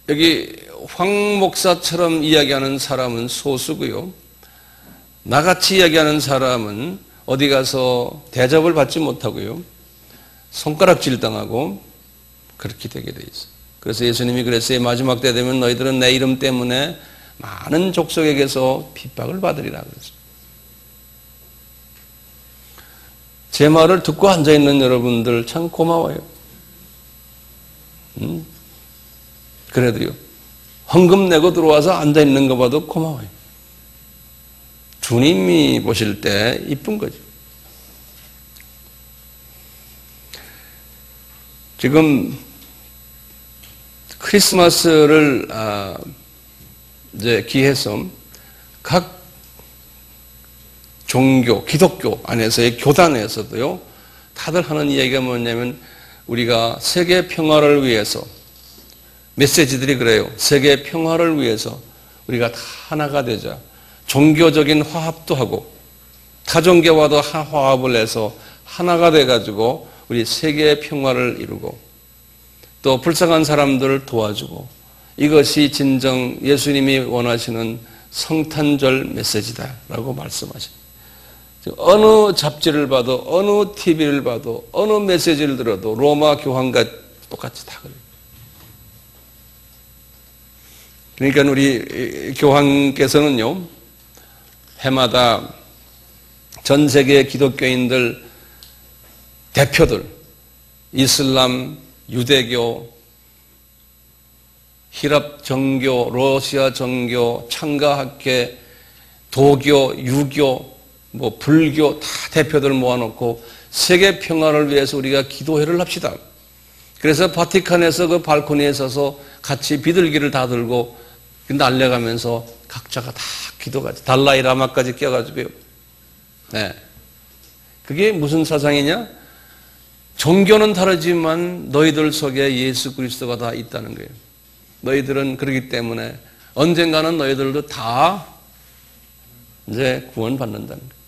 여기 황 목사처럼 이야기하는 사람은 소수고요. 나같이 이야기하는 사람은 어디 가서 대접을 받지 못하고요. 손가락질 당하고 그렇게 되게 돼 있어요. 그래서 예수님이 그랬어요. 마지막 때 되면 너희들은 내 이름 때문에 많은 족속에게서 핍박을 받으리라 그랬어요. 제 말을 듣고 앉아있는 여러분들 참 고마워요. 그래도요. 헌금 내고 들어와서 앉아있는 거 봐도 고마워요. 주님이 보실 때 이쁜 거죠. 지금 크리스마스를 이제 기해서 각 종교, 기독교 안에서의 교단에서도요, 다들 하는 이야기가 뭐냐면 우리가 세계 평화를 위해서 메시지들이 그래요. 세계 평화를 위해서 우리가 다 하나가 되자. 종교적인 화합도 하고 타종교와도 화합을 해서 하나가 돼가지고 우리 세계 평화를 이루고 또 불쌍한 사람들을 도와주고 이것이 진정 예수님이 원하시는 성탄절 메시지다라고 말씀하십니다. 어느 잡지를 봐도 어느 TV를 봐도 어느 메시지를 들어도 로마 교황과 똑같이 다 그래요. 그러니까 우리 교황께서는요, 해마다 전 세계 기독교인들 대표들, 이슬람, 유대교, 히랍 정교, 러시아 정교, 창가학회, 도교, 유교, 불교 다 대표들 모아놓고 세계 평화를 위해서 우리가 기도회를 합시다. 그래서 바티칸에서 그 발코니에 서서 같이 비둘기를 다 들고 날려가면서 각자가 다 기도까지 달라이 라마까지 껴가지고요. 네. 그게 무슨 사상이냐? 종교는 다르지만 너희들 속에 예수 그리스도가 다 있다는 거예요. 너희들은 그렇기 때문에 언젠가는 너희들도 다 이제 구원받는다는 거예요.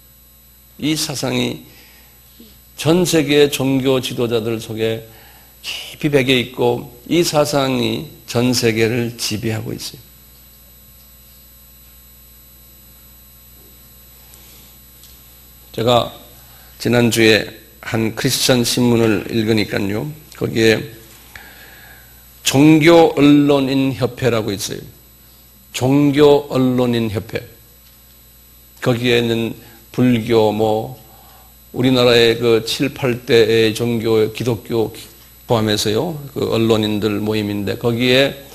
이 사상이 전 세계 종교 지도자들 속에 깊이 배겨 있고 이 사상이 전 세계를 지배하고 있어요. 제가 지난주에 한 크리스천 신문을 읽으니까요. 거기에 종교 언론인 협회라고 있어요. 종교 언론인 협회. 거기에는 불교 우리나라의 그 7, 8대의 종교, 기독교 포함해서요. 그 언론인들 모임인데 거기에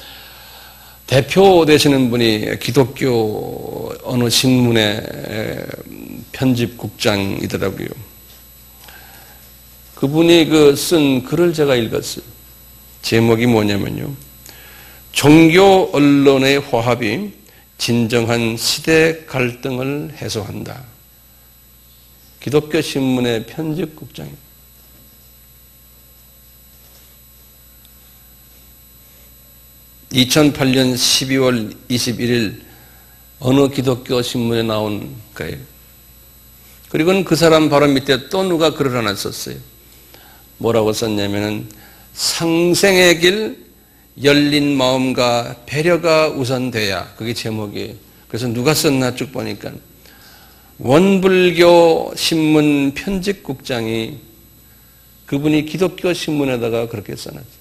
대표 되시는 분이 기독교 어느 신문의 편집국장이더라고요. 그분이 쓴 글을 제가 읽었어요. 제목이 뭐냐면요. 종교 언론의 화합이 진정한 시대 갈등을 해소한다. 기독교 신문의 편집국장입니다. (2008년 12월 21일) 어느 기독교 신문에 나온 거예요. 그리고는 그 사람 바로 밑에 또 누가 글을 하나 썼어요. 뭐라고 썼냐면은 상생의 길, 열린 마음과 배려가 우선돼야. 그게 제목이에요. 그래서 누가 썼나 쭉 보니까 원불교 신문 편집국장이 그분이 기독교 신문에다가 그렇게 써놨죠.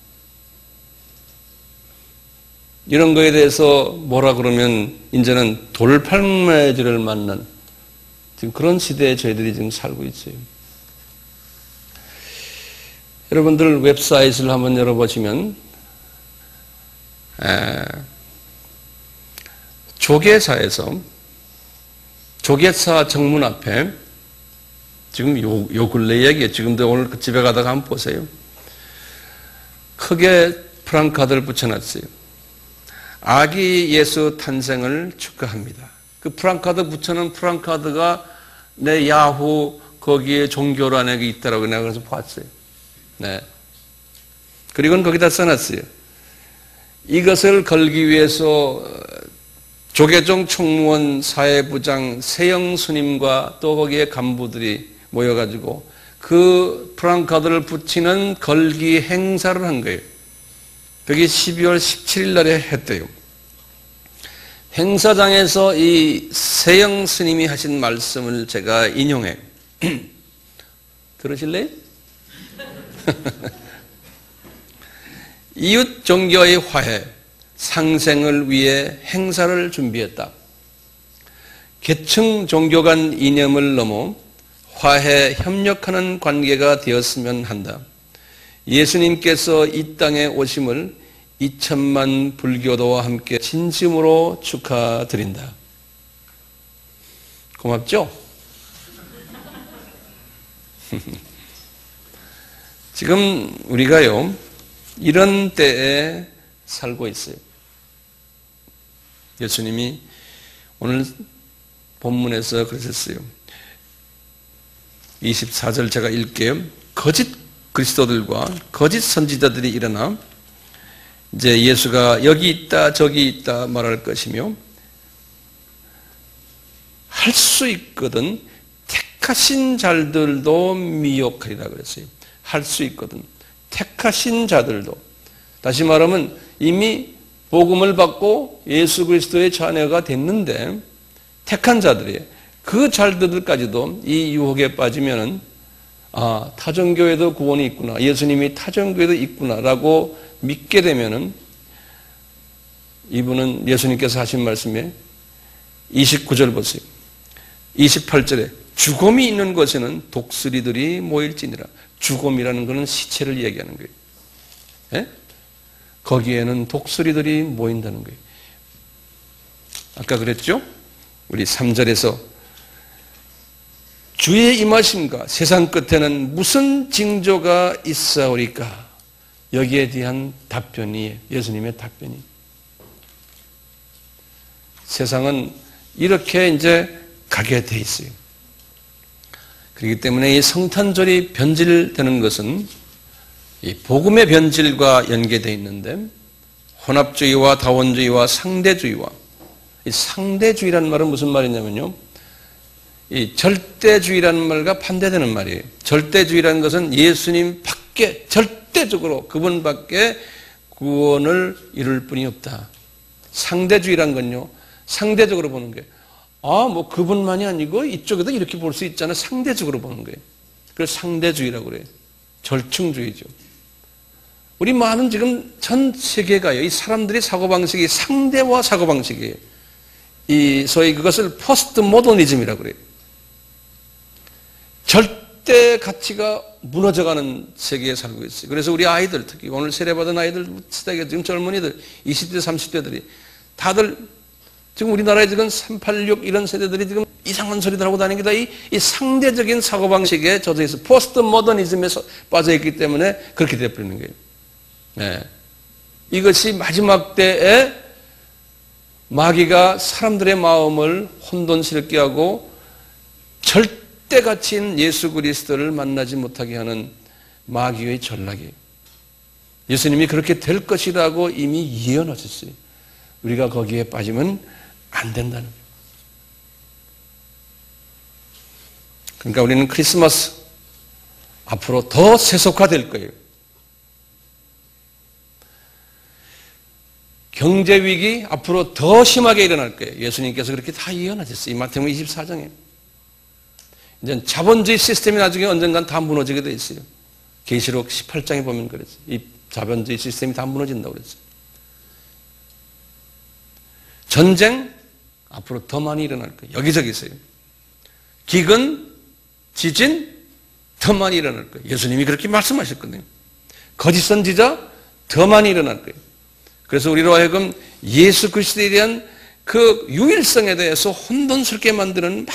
이런 거에 대해서 뭐라 그러면 이제는 돌팔매질을 맞는 지금 그런 시대에 저희들이 지금 살고 있어요. 여러분들 웹사이트를 한번 열어보시면 조계사에서 조계사 정문 앞에 지금 요 근래 얘기예요. 지금도 오늘 집에 가다가 한번 보세요. 크게 프랑카드를 붙여놨어요. 아기 예수 탄생을 축하합니다. 그 프랑카드 붙여놓은 프랑카드가 내 야후 거기에 종교란에 있더라고요. 내가 그래서 봤어요. 네. 그리고는 거기다 써놨어요. 이것을 걸기 위해서 조계종 총무원 사회부장 세영 스님과 또 거기에 간부들이 모여가지고 그 프랑카드를 붙이는 걸기 행사를 한 거예요. 그게 12월 17일 날에 했대요. 행사장에서 이 세영 스님이 하신 말씀을 제가 인용해요. 들으실래요? 이웃 종교의 화해, 상생을 위해 행사를 준비했다. 계층 종교 간 이념을 넘어 화해, 협력하는 관계가 되었으면 한다. 예수님께서 이 땅에 오심을 2000만 불교도와 함께 진심으로 축하드린다. 고맙죠? 지금 우리가요, 이런 때에 살고 있어요. 예수님이 오늘 본문에서 그러셨어요. 24절 제가 읽게요. 거짓 그리스도들과 거짓 선지자들이 일어나 이제 예수가 여기 있다 저기 있다 말할 것이며 할 수 있거든 택하신 자들도 미혹하리라 그랬어요. 할 수 있거든 택하신 자들도. 다시 말하면 이미 복음을 받고 예수 그리스도의 자녀가 됐는데 택한 자들이에요. 그 자들까지도 이 유혹에 빠지면은 타종교에도 구원이 있구나, 예수님이 타종교에도 있구나라고 믿게 되면은 이분은 예수님께서 하신 말씀에 29절 보세요. 28절에 죽음이 있는 곳에는 독수리들이 모일지니라. 죽음이라는 것은 시체를 얘기하는 거예요. 예? 거기에는 독수리들이 모인다는 거예요. 아까 그랬죠? 우리 3절에서 주의 임하심과 세상 끝에는 무슨 징조가 있사오리까? 여기에 대한 답변이 예수님의 답변이. 세상은 이렇게 이제 가게 돼 있어요. 그렇기 때문에 이 성탄절이 변질되는 것은 이 복음의 변질과 연계되어 있는데 혼합주의와 다원주의와 상대주의와 이 상대주의라는 말은 무슨 말이냐면요. 이 절대주의라는 말과 반대되는 말이에요. 절대주의라는 것은 예수님 밖에 절대적으로 그분밖에 구원을 이룰 분이 없다. 상대주의라는 건요. 상대적으로 보는 거예요. 뭐 그분만이 아니고 이쪽에도 이렇게 볼 수 있잖아. 상대적으로 보는 거예요. 그래서 상대주의라고 그래요. 절충주의죠. 우리 많은 지금 전 세계가요. 이 사람들의 사고방식이 상대와 사고방식이에요. 이 소위 그것을 포스트 모더니즘이라고 그래요. 절대 가치가 무너져가는 세계에 살고 있어요. 그래서 우리 아이들, 특히 오늘 세례받은 아이들, 지금 젊은이들, 20대, 30대들이 다들 지금 우리나라에 지금 386 이런 세대들이 지금 이상한 소리들 하고 다니기다 이 상대적인 사고방식에 젖어 있어 포스트 모더니즘에 빠져있기 때문에 그렇게 되어버리는 거예요. 네. 이것이 마지막 때에 마귀가 사람들의 마음을 혼돈스럽게 하고 절대 가치인 예수 그리스도를 만나지 못하게 하는 마귀의 전략이에요. 예수님이 그렇게 될 것이라고 이미 예언하셨어요. 우리가 거기에 빠지면 안 된다는 거예요. 그러니까 우리는 크리스마스 앞으로 더 세속화될 거예요. 경제위기 앞으로 더 심하게 일어날 거예요. 예수님께서 그렇게 다 예언하셨어요. 이 마태복음 24장에. 이제 자본주의 시스템이 나중에 언젠간 다 무너지게 돼 있어요. 계시록 18장에 보면 그랬어요. 이 자본주의 시스템이 다 무너진다고 그랬어요. 전쟁 앞으로 더 많이 일어날 거예요. 여기저기 있어요. 기근, 지진 더 많이 일어날 거예요. 예수님이 그렇게 말씀하셨거든요. 거짓 선지자 더 많이 일어날 거예요. 그래서 우리로 하여금 예수 그리스도에 대한 그 유일성에 대해서 혼돈스럽게 만드는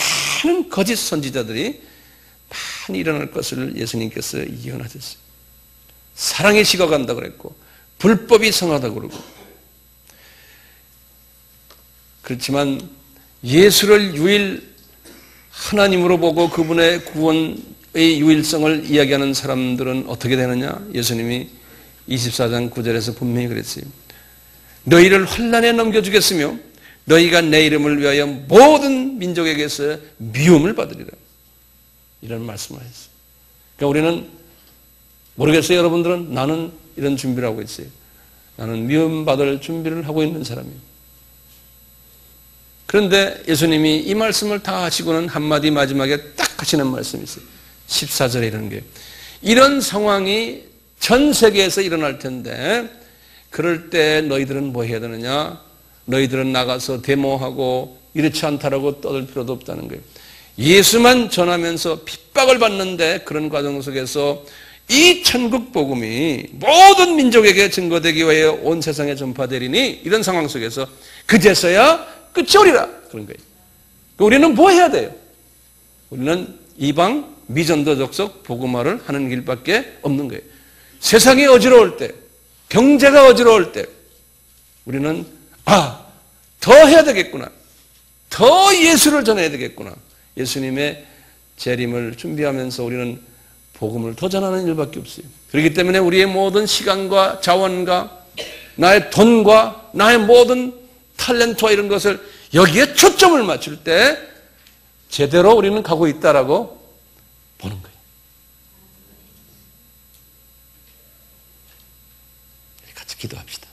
많은 거짓 선지자들이 많이 일어날 것을 예수님께서 예언하셨어요. 사랑이 식어간다고 그랬고 불법이 성하다고 그러고 그렇지만 예수를 유일 하나님으로 보고 그분의 구원의 유일성을 이야기하는 사람들은 어떻게 되느냐? 예수님이 24장 9절에서 분명히 그랬어요. 너희를 환난에 넘겨주겠으며 너희가 내 이름을 위하여 모든 민족에게서 미움을 받으리라. 이런 말씀을 하셨어요. 그러니까 우리는 모르겠어요. 여러분들은 나는 이런 준비를 하고 있어요. 나는 미움받을 준비를 하고 있는 사람이에요. 그런데 예수님이 이 말씀을 다 하시고는 한마디 마지막에 딱 하시는 말씀이 있어요. 14절에 이런 게 이런 상황이 전 세계에서 일어날 텐데 그럴 때 너희들은 뭐 해야 되느냐? 너희들은 나가서 데모하고 이렇지 않다라고 떠들 필요도 없다는 거예요. 예수만 전하면서 핍박을 받는데 그런 과정 속에서 이 천국 복음이 모든 민족에게 증거되기 위해 온 세상에 전파되리니 이런 상황 속에서 그제서야 끝이 오리라 그런 거예요. 우리는 뭐 해야 돼요? 우리는 이방 미전도 적석 복음화를 하는 길밖에 없는 거예요. 세상이 어지러울 때, 경제가 어지러울 때 우리는 더 해야 되겠구나. 더 예수를 전해야 되겠구나. 예수님의 재림을 준비하면서 우리는 복음을 더 전하는 일밖에 없어요. 그렇기 때문에 우리의 모든 시간과 자원과 나의 돈과 나의 모든 탤런트와 이런 것을 여기에 초점을 맞출 때 제대로 우리는 가고 있다라고 보는 거예요. 같이 기도합시다.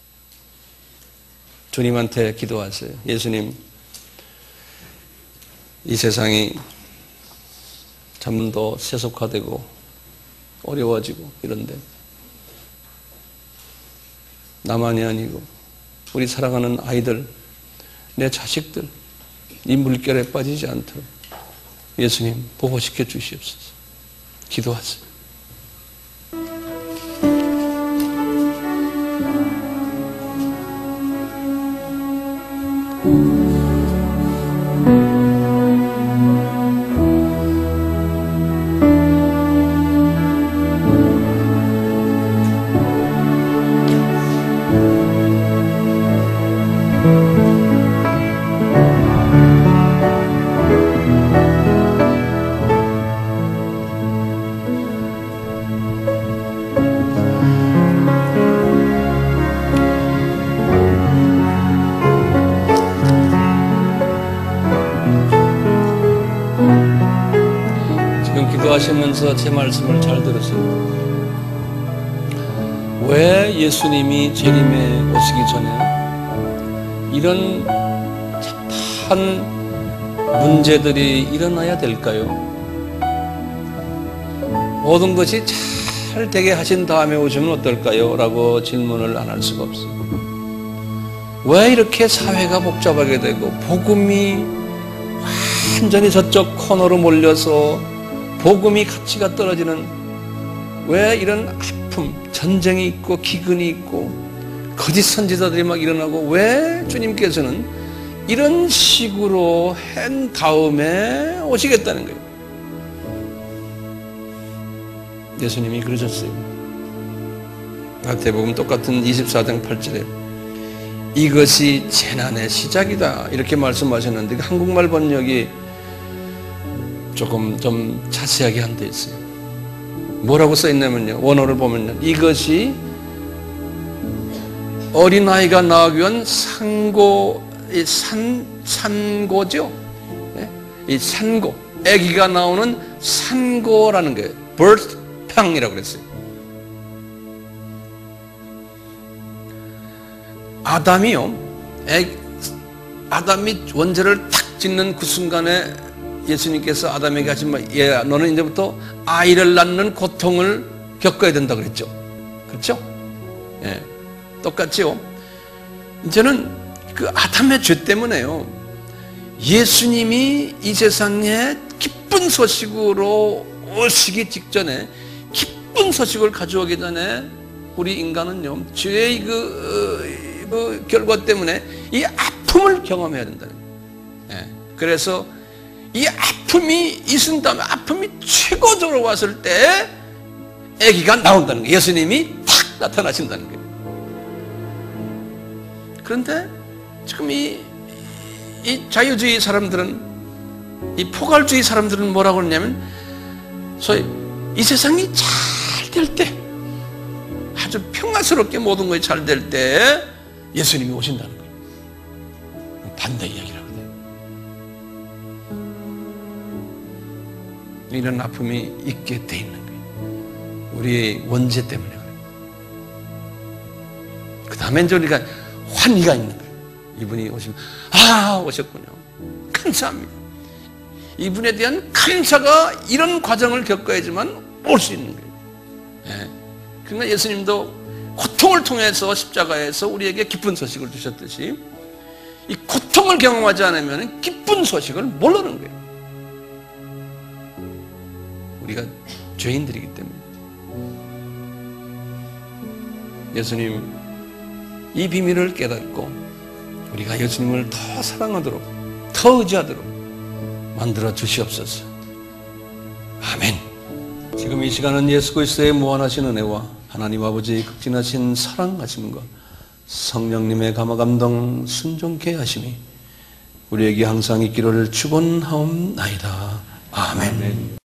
주님한테 기도하세요. 예수님, 이 세상이 점점 더 세속화되고 어려워지고 이런데 나만이 아니고 우리 사랑하는 아이들, 내 자식들 이 물결에 빠지지 않도록 예수님 보호시켜 주시옵소서. 기도하세요. 하시면서 제 말씀을 잘 들으세요. 왜 예수님이 재림에 오시기 전에 이런 잡다한 문제들이 일어나야 될까요? 모든 것이 잘 되게 하신 다음에 오시면 어떨까요? 라고 질문을 안 할 수가 없어요. 왜 이렇게 사회가 복잡하게 되고 복음이 완전히 저쪽 코너로 몰려서 복음이 가치가 떨어지는 왜 이런 아픔, 전쟁이 있고 기근이 있고 거짓 선지자들이 막 일어나고 왜 주님께서는 이런 식으로 한 다음에 오시겠다는 거예요. 예수님이 그러셨어요. 마태복음 똑같은 24장 8절에 이것이 재난의 시작이다 이렇게 말씀하셨는데 한국말 번역이 조금 좀 자세하게 한 데 있어요. 뭐라고 써있냐면요. 원어를 보면요. 이것이 어린아이가 나오기 위한 산고죠. 이 산고. 아기가 나오는 산고라는 거예요. birthpan이라고 그랬어요. 아담이 원죄를 탁 짓는 그 순간에 예수님께서 아담에게 하신 말, 너는 이제부터 아이를 낳는 고통을 겪어야 된다 그랬죠. 그렇죠? 예, 똑같죠. 이제는 그 아담의 죄 때문에요. 예수님이 이 세상에 기쁜 소식으로 오시기 직전에 기쁜 소식을 가져오기 전에 우리 인간은요 죄의 그 결과 때문에 이 아픔을 경험해야 된다는 거예요. 예, 그래서 이 아픔이 있은 다음에 아픔이 최고적으로 왔을 때 아기가 나온다는 거예요. 예수님이 탁 나타나신다는 거예요. 그런데 지금 이 자유주의 사람들은 이 포괄주의 사람들은 뭐라고 그러냐면 소위 이 세상이 잘 될 때 아주 평화스럽게 모든 것이 잘 될 때 예수님이 오신다는 거예요. 반대 이야기라고. 이런 아픔이 있게 돼 있는 거예요. 우리의 원죄 때문에 그래요. 그 다음에 이제 우리가 환희가 있는 거예요. 이분이 오시면 오셨군요. 감사합니다. 이분에 대한 감사가 이런 과정을 겪어야지만 올 수 있는 거예요. 예. 그러니까 예수님도 고통을 통해서 십자가에서 우리에게 기쁜 소식을 주셨듯이 이 고통을 경험하지 않으면 기쁜 소식을 모르는 거예요. 우리가 죄인들이기 때문에. 예수님, 이 비밀을 깨닫고 우리가 예수님을 더 사랑하도록, 더 의지하도록 만들어 주시옵소서. 아멘. 지금 이 시간은 예수 그리스도의 무한하신 은혜와 하나님 아버지의 극진하신 사랑하심과 성령님의 감화감동 순종케 하심이 우리에게 항상 있기를 축원하옵나이다. 아멘.